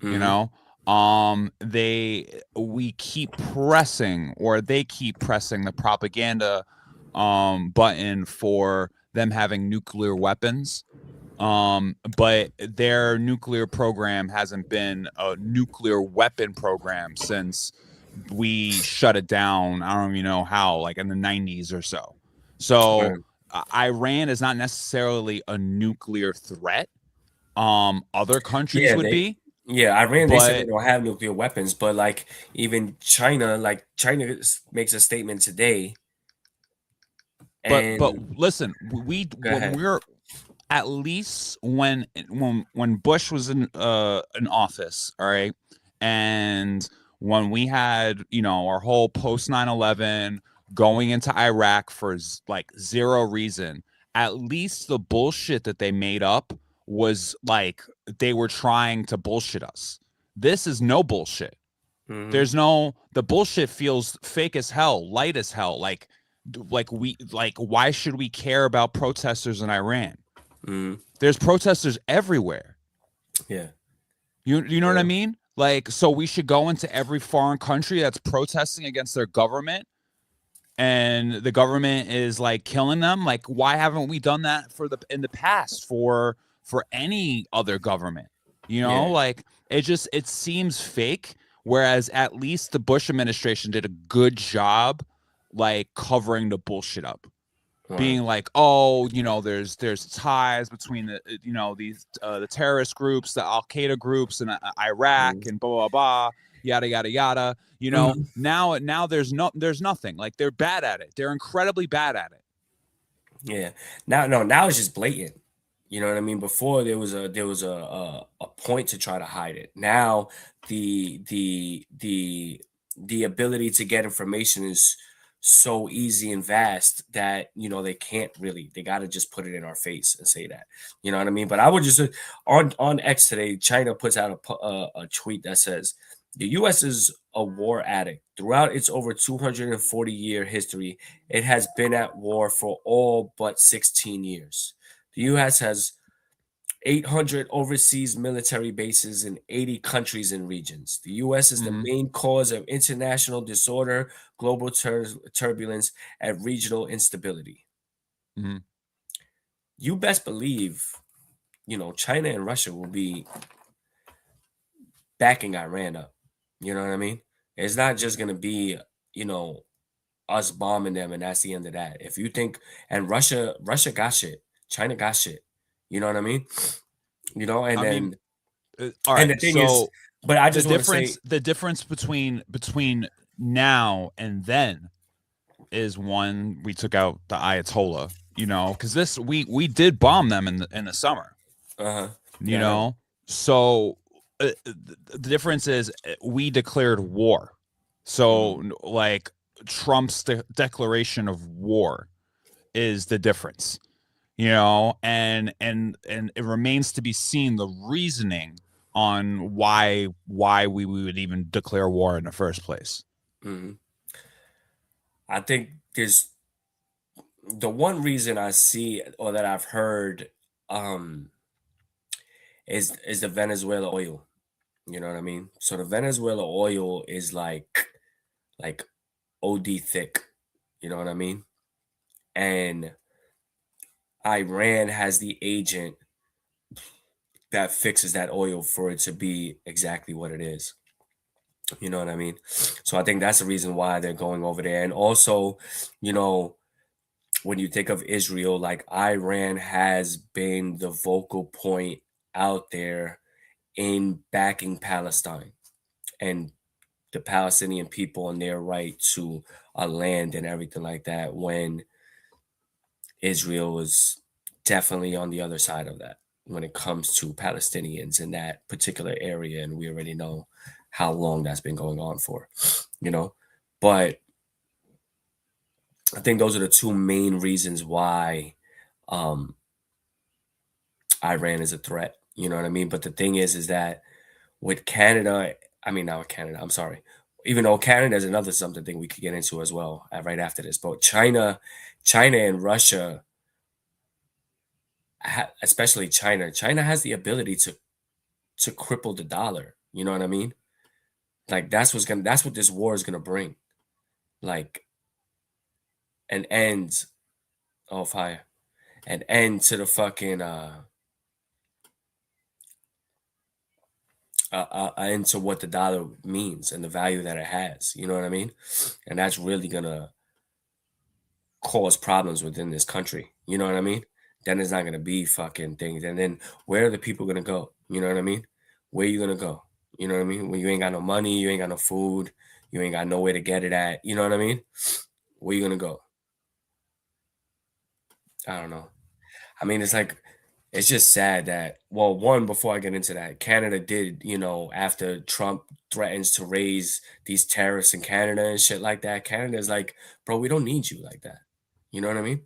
You mhm. know, we keep pressing, or they keep pressing the propaganda button for them having nuclear weapons. But their nuclear program hasn't been a nuclear weapon program since we shut it down. I don't even know how, like in the 90s or so. So Word. Iran is not necessarily a nuclear threat. Other countries Yeah, would be, Iran, they said they but don't have nuclear weapons, but like even China, like makes a statement today, but and listen, go when ahead. we're at least when Bush was in office, all right, and when we had, you know, our whole post 9/11 going into Iraq for like zero reason, at least the bullshit that they made up was like they were trying to bullshit us. This is no bullshit. Hmm. There's no, the bullshit feels fake as hell, light as hell. Like why should we care about protesters in Iran? Hmm. There's protesters everywhere. Yeah. You know what I Yeah. mean? Like, so we should go into every foreign country that's protesting against their government, and the government is like killing them. Like, why haven't we done that in the past for any other government? You know, Yeah. like it seems fake. Whereas at least the Bush administration did a good job, like covering the bullshit up, Word. being like, oh, you know, there's ties between the the terrorist groups, the Al Qaeda groups in Iraq, and blah blah blah, yada yada yada. You know, Hmm. now there's nothing. Like they're bad at it. They're incredibly bad at it. Yeah. Now, no, now it's just blatant. You know what I mean? Before there was a point to try to hide it. Now the ability to get information is so easy and vast that they can't really. They got to just put it in our face and say that. You know what I mean? But I would just on X today, China puts out a tweet that says the U.S. is a war addict. Throughout its over 240-year history, it has been at war for all but 16 years. The U.S. has 800 overseas military bases in 80 countries and regions. The U.S. is the Mm-hmm. main cause of international disorder, global turbulence, and regional instability. Mm-hmm. You best believe, China and Russia will be backing Iran up. You know what I mean? It's not just going to be, you know, us bombing them and that's the end of that. If you think, and Russia got shit, China got shit. You know what I mean? And I mean, then all and right. the thing is, So but I just want to say, the difference between now and then is one, we took out the Ayatollah. You know, because this we did bomb them in the summer. uh-huh. You Yeah, I know. know, so the difference is we declared war. So Mhm. like Trump's declaration of war is the difference, you know, and it remains to be seen the reasoning on why we would even declare war in the first place. Mhm. I think there's the one reason I see or that I've heard um is the Venezuela oil. You know what I mean? So the Venezuela oil is like OD thick. You know what I mean? And Iran has the agent that fixes that oil for it to be exactly what it is. You know what I mean? So I think that's the reason why they're going over there. And also, you know, when you think of Israel, like Iran has been the vocal point out there in backing Palestine and the Palestinian people and their right to a land and everything like that, when Israel is definitely on the other side of that when it comes to Palestinians in that particular area. And we already know how long that's been going on for, you know. But I think those are the two main reasons why um, Iran is a threat. You know what I mean? But the thing is that with Canada, I mean, not with Canada, I'm sorry. Even though Canada is another something thing we could get into as well right after this. But China and Russia, especially China has the ability to cripple the dollar. You know what I mean? Like that's what this war is gonna bring. Like an end. Oh, fire. An end to the fucking into what the dollar means and the value that it has. You know what I mean? And that's really gonna cause problems within this country. You know what I mean? Then it's not gonna be fucking things. And then where are the people gonna go? You know what I mean? Where you gonna go? You know what I mean? When you ain't got no money, you ain't got no food, you ain't got nowhere to get it at. You know what I mean? Where you gonna go? I don't know. I mean, it's just sad that, well, one, before I get into that, Canada did, you know, after Trump threatens to raise these tariffs in Canada and shit like that, Canada's like, bro, we don't need you like that. You know what I mean?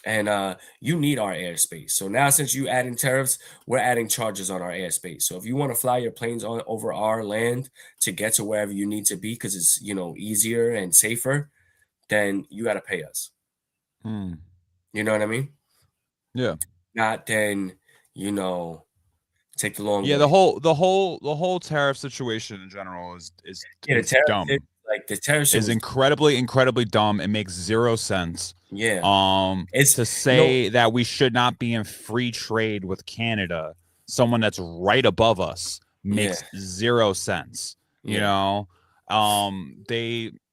And you need our airspace. So now, since you adding tariffs, we're adding charges on our airspace. So if you want to fly your planes on over our land to get to wherever you need to be because it's, you know, easier and safer, then you got to pay us. Hmm. You know what I mean? Yeah. Not then, you know, take the long Yeah, way. the whole tariff situation in general is Yeah, the it's tariff dumb. shit, like the tariff shit Is was, incredibly dumb. It makes zero sense. yeah. It's, To you know, say that we should not be in free trade with Canada, someone that's right above us, yeah, makes zero sense. You yeah. know,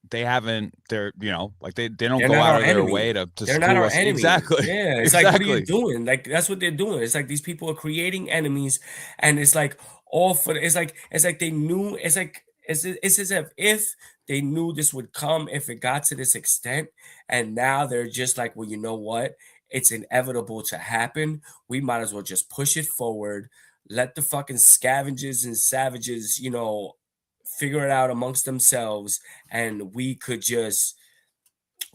they haven't, they're, you know, like they don't They're go not out our of their enemy. way to They're not screw our us. enemy. Exactly. Yeah, it's like, what are you Exactly. doing? Like that's what they're doing. It's like these people are creating enemies, and it's like all for. It's like they knew. It's as if they knew this would come if it got to this extent, and now they're just like, well, you know what? It's inevitable to happen. We might as well just push it forward. Let the fucking scavengers and savages, you know, figure it out amongst themselves, and we could just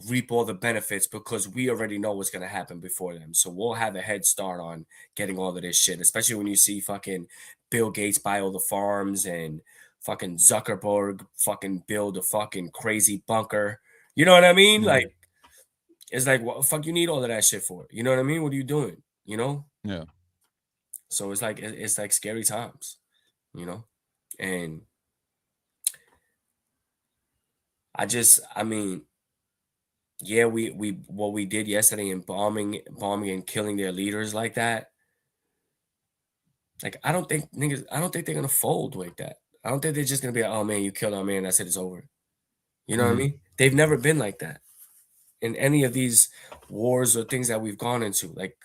reap all the benefits because we already know what's going to happen before them. So we'll have a head start on getting all of this shit, especially when you see fucking Bill Gates buy all the farms and fucking Zuckerberg fucking build a fucking crazy bunker. You know what I mean? Mhm. Like, it's like, what the fuck you need all of that shit for? You know what I mean? What are you doing? You know? Yeah. So it's like scary times, you know? And I mean, yeah, we what we did yesterday in bombing and killing their leaders like that. Like I don't think they're gonna fold like that. I don't think they're just gonna be like, oh man, you killed our man, that's it, it's over. You know what I Mhm. mean? They've never been like that in any of these wars or things that we've gone into. Like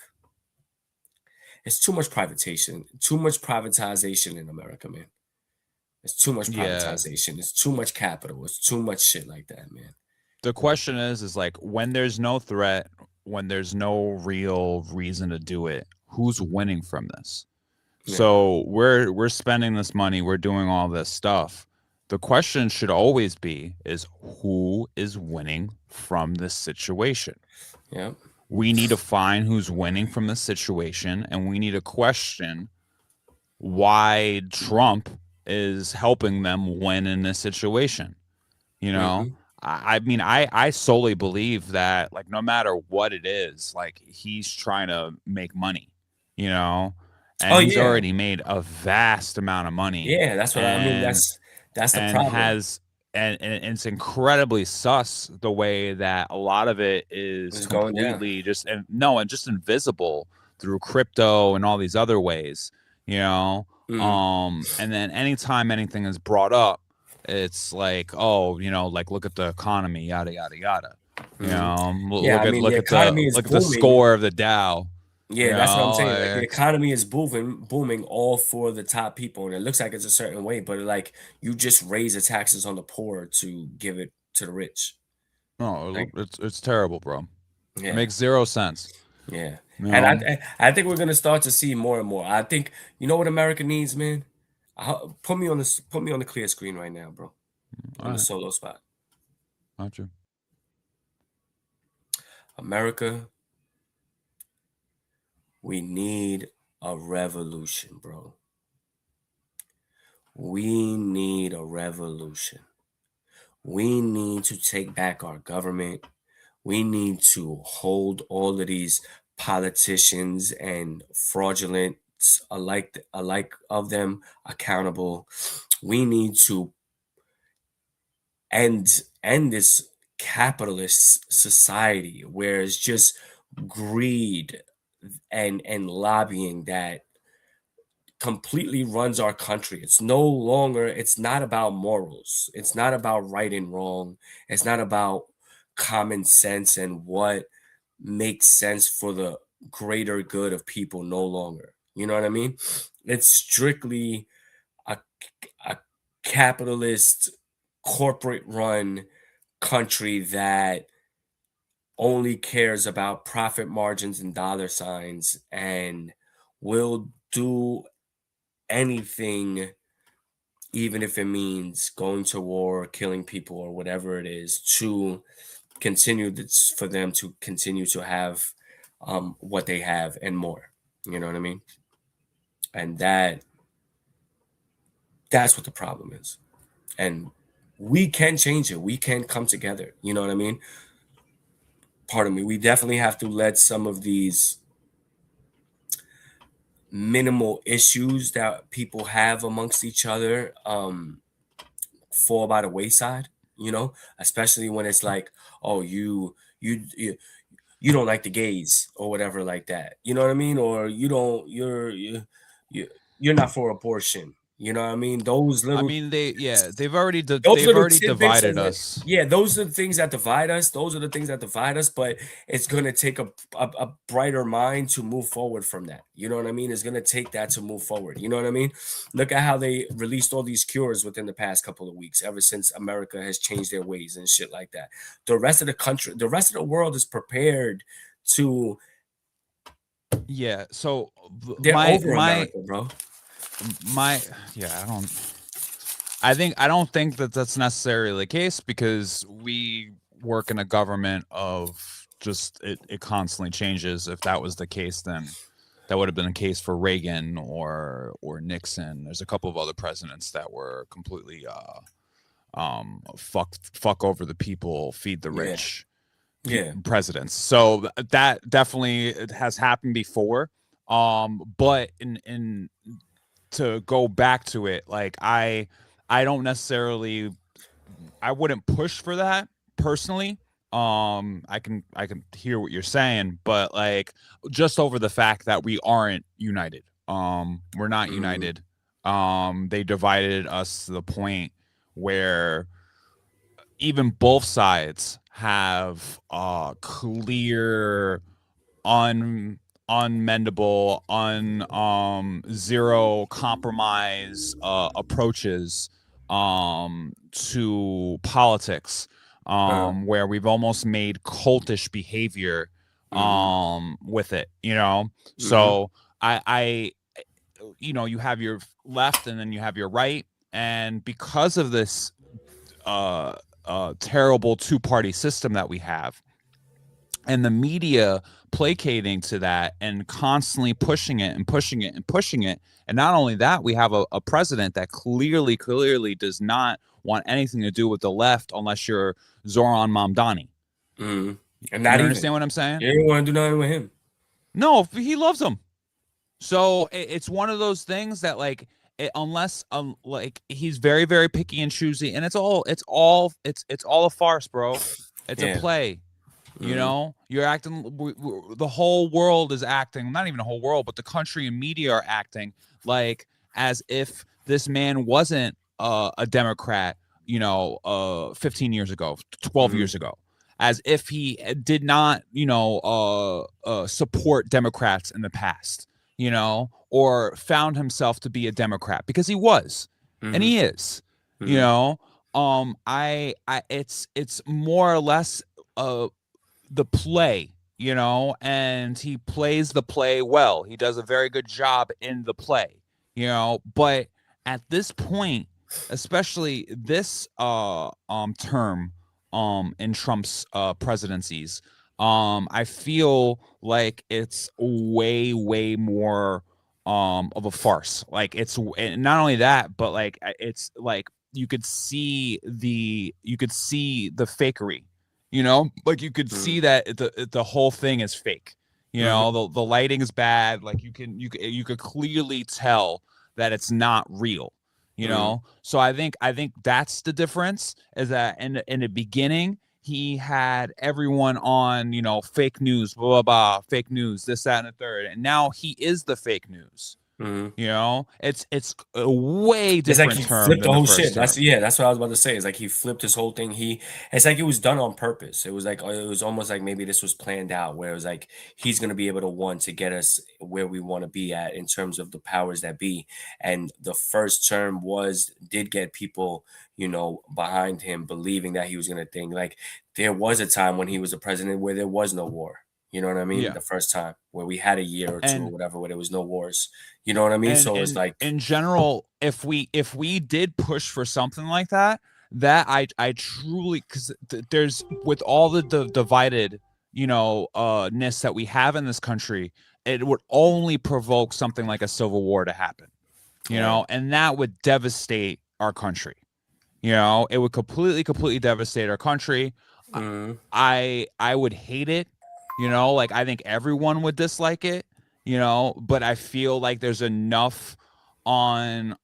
it's too much privatization in America, man. It's too much Yeah. privatization. It's too much capital. It's too much shit like that, man. The question is like when there's no threat, when there's no real reason to do it, who's winning from this? Yeah. So we're spending this money, we're doing all this stuff. The question should always be is who is winning from this situation? Yeah. We need to find who's winning from this situation, and we need to question why Trump is helping them win in this situation. You know, Hmm. I mean, I solely believe that, like, no matter what it is, like, he's trying to make money. you know, Oh and he's yeah, already made a vast amount of money, yeah. That's what I mean. and That's the and problem. has and it's incredibly sus the way that a lot of it is It's going down. completely just and just invisible through crypto and all these other ways, you know. And then anytime anything is brought up, it's like, oh, like look at the economy, yada yada yada. Yeah, I mean the economy is look at the booming. score of the Dow. Yeah, that's what I'm saying. Like the It's economy is booming all for the top people, and it looks like it's a certain way, but like you just raise the taxes on the poor to give it to the rich. no, Like, it's terrible, bro. It yeah, makes zero sense. yeah. You And know, I think we're gonna start to see more and more. I think you know what America needs, man. Put me on the clear screen right now, bro. all On the right, solo spot. not you. America, we need a revolution, bro. We need a revolution. We need to take back our government. We need to hold all of these politicians and fraudulent alike of them accountable. We need to end this capitalist society where it's just greed and lobbying that completely runs our country. It's not about morals. It's not about right and wrong. It's not about common sense and what makes sense for the greater good of people no longer. You know what I mean? It's strictly a, a capitalist corporate run country that only cares about profit margins and dollar signs and will do anything, even if it means going to war, killing people, or whatever it is, to continue this, for them to continue to have what they have and more. You know what I mean? And that's what the problem is. And we can change it. We can come together. You know what I mean? Pardon me. We definitely have to let some of these minimal issues that people have amongst each other fall by the wayside, especially when it's like, oh, you don't like the gays or whatever like that. You know what I mean? Or you you're not for abortion. You know what I mean? I mean, they've already Those they've little already tidbits divided of it. us. Yeah, those are the things that divide us. Those are the things that divide us, but it's gonna take a brighter mind to move forward from that. You know what I mean? It's gonna take that to move forward. You know what I mean? Look at how they released all these cures within the past couple of weeks, ever since America has changed their ways and shit like that. The rest of the country, the rest of the world is prepared to Yeah. So they're my over America, bro. my yeah, I don't think that that's necessarily the case because we work in a government of just it constantly changes. If that was the case, then that would have been the case for Reagan or Nixon. There's a couple of other presidents that were completely fuck over the people, feed the Yeah. rich Yeah. presidents. So that definitely it has happened before. But in to go back to it, like I don't necessarily, I wouldn't push for that personally. I can hear what you're saying, but like just over the fact that we aren't united. We're not united. They divided us to the point where even both sides have clear unmendable zero compromise approaches to politics, where we've almost made cultish behavior with it, so I you have your left and then you have your right, and because of this terrible two-party system that we have, and the media placating to that and constantly pushing it and pushing it and pushing it. And not only that, we have a president that clearly does not want anything to do with the left unless you're Zoran Mamdani. And you understand what I'm saying? You don't want to do nothing with him. No, he loves him. So it's one of those things that like unless like he's very very picky and choosy, and it's all a farce, bro. It's a Yeah. play. You Mhm. know, you're acting. The whole world is acting. Not even the whole world, but the country and media are acting like as if this man wasn't a Democrat. 15 years ago, 12 Mhm. years ago, as if he did not, support Democrats in the past, or found himself to be a Democrat because he was, and Mhm. he is, you Mhm. know. It's more or less the play, and he plays the play well. He does a very good job in the play, but at this point, especially this term in Trump's presidencies, I feel like it's way more of a farce. Like it's not only that, but like it's like you could see the fakery, like you could Mhm. see that the whole thing is fake. Mhm. The lighting is bad. Like you could clearly tell that it's not real. Mhm. So I think that's the difference, is that in the beginning he had everyone on, fake news, blah blah blah, fake news, this, that, and the third, and now he is the fake news. Mhm. It's a way It's like different he term flipped the than the whole shit. first That's term. yeah. That's what I was about to say. It's like he flipped his whole thing. It's like it was done on purpose. It was like it was almost like maybe this was planned out, where it was like he's gonna be able to get us where we want to be at in terms of the powers that be. And the first term did get people, behind him, believing that he was gonna think like there was a time when he was a president where there was no war. You know what I mean? Yeah. The first time where we had a year or two or and whatever where there was no wars. You know what I mean? and So it's in like, in general, if we did push for something like that, I truly, because there's, with all the divided ness that we have in this country, it would only provoke something like a civil war to happen, right. and that would devastate our country. It would completely devastate our country. I Mhm. I would hate it. Like I think everyone would dislike it. But I feel like there's enough on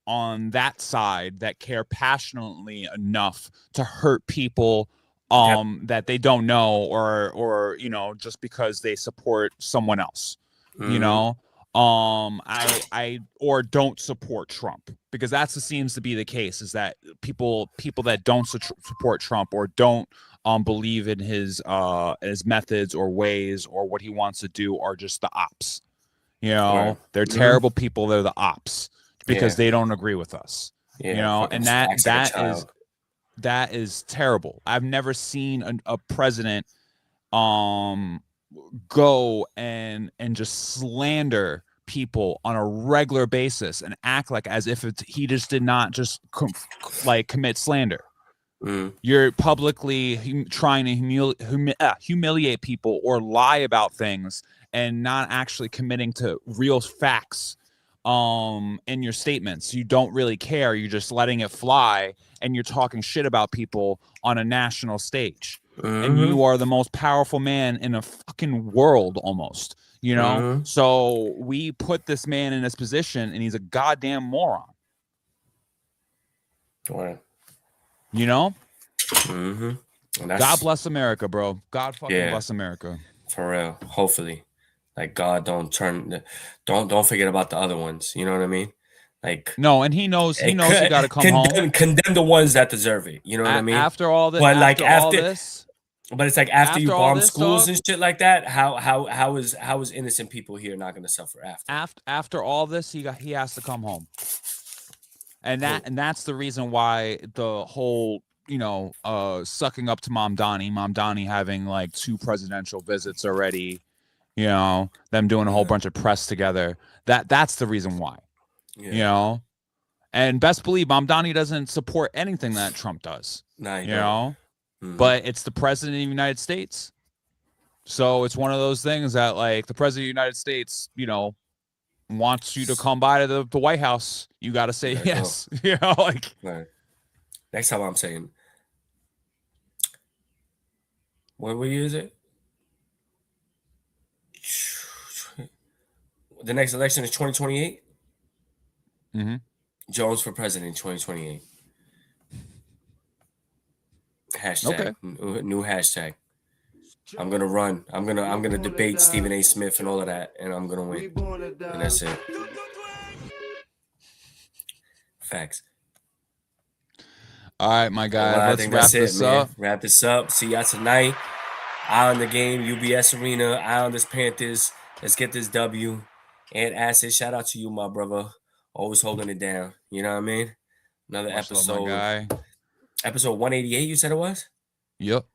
that side that care passionately enough to hurt people Yep. that they don't know, or just because they support someone else. you Mhm. know I or don't support Trump, because that's what seems to be the case, is that people that don't support Trump, or don't believe in his methods or ways or what he wants to do, are just the ops. Right. They're Mhm. terrible people. They're the ops because Yeah. they don't agree with us. Yeah. Fucking And that acts like a that is child. that is terrible. I've never seen a president um go and just slander people on a regular basis and act like as if he just did not just commit slander. Mhm. You're publicly trying to humiliate people or lie about things, and not actually committing to real facts in your statements. You don't really care. You're just letting it fly, and you're talking shit about people on a national stage. And Mhm. you are the most powerful man in a fucking world, almost. Mhm. So we put this man in this position, and he's a goddamn moron. Right. you know Mhm. And God that's bless America, bro. God fucking yeah, bless America. for real. Hopefully, like God don't forget about the other ones. You know what I mean? Like No, and he knows he could got to come home condemn the ones that deserve it. You know what I mean? after all the But like after all this. but it's like after you After all bomb this, schools dog. and shit like that, how is innocent people here not going to suffer after? After all this, he has to come home, and Who? that's the reason why the whole sucking up to Mom Donnie having like 2 presidential visits already. Them doing a whole Yeah. bunch of press together. That's the reason why. You Yeah. know, and best believe Mamdani doesn't support anything that Trump does. Nah, you You don't. know, Mhm. but it's the president of the United States. So it's one of those things that, like, the president of the United States, wants you to come by to the White House. You got to You say gotta go. yes. Like, Right. Next time I'm saying, what year is it? The next election is 2028. Mm-hmm. Jones for president 2028. Hashtag. Okay. New hashtag. I'm gonna run. I'm gonna debate Stephen A. Smith and all of that, and I'm gonna win. And that's it. Facts. All right, my guy. Well, I Let's think wrap that's this it, man. up. Wrap this up. See y'all tonight. Eye on the game, UBS Arena. Eye on this Panthers. Let's get this W. And Acid, shout out to you, my brother. Always holding it down. You know what I mean? Another Much love, my episode. guy. Episode 188, you said it was? Yep.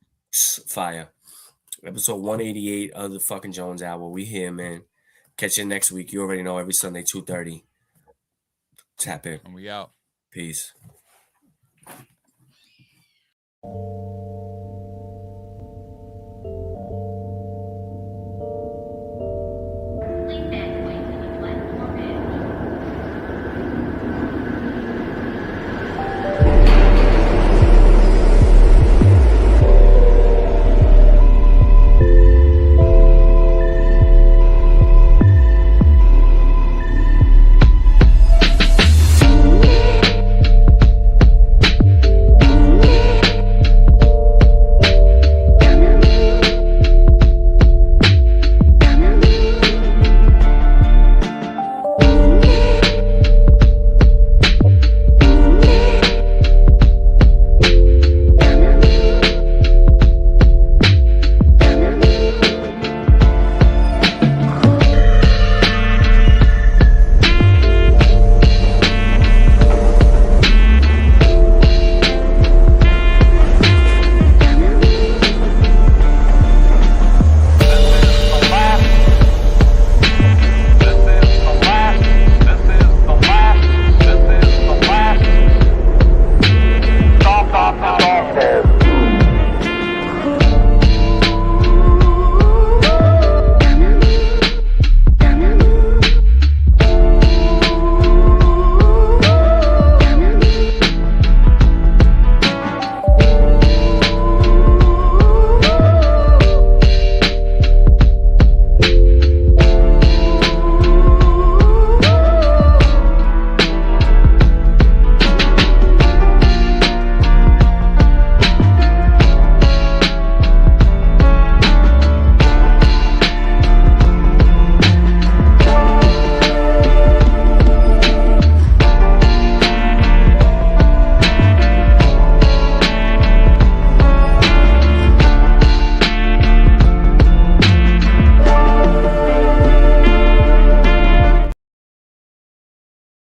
Fire. Episode 188 of the fucking Jones Hour. We here, man. Catch you next week. You already know, every Sunday, 2:30. Tap in. And we out. Peace.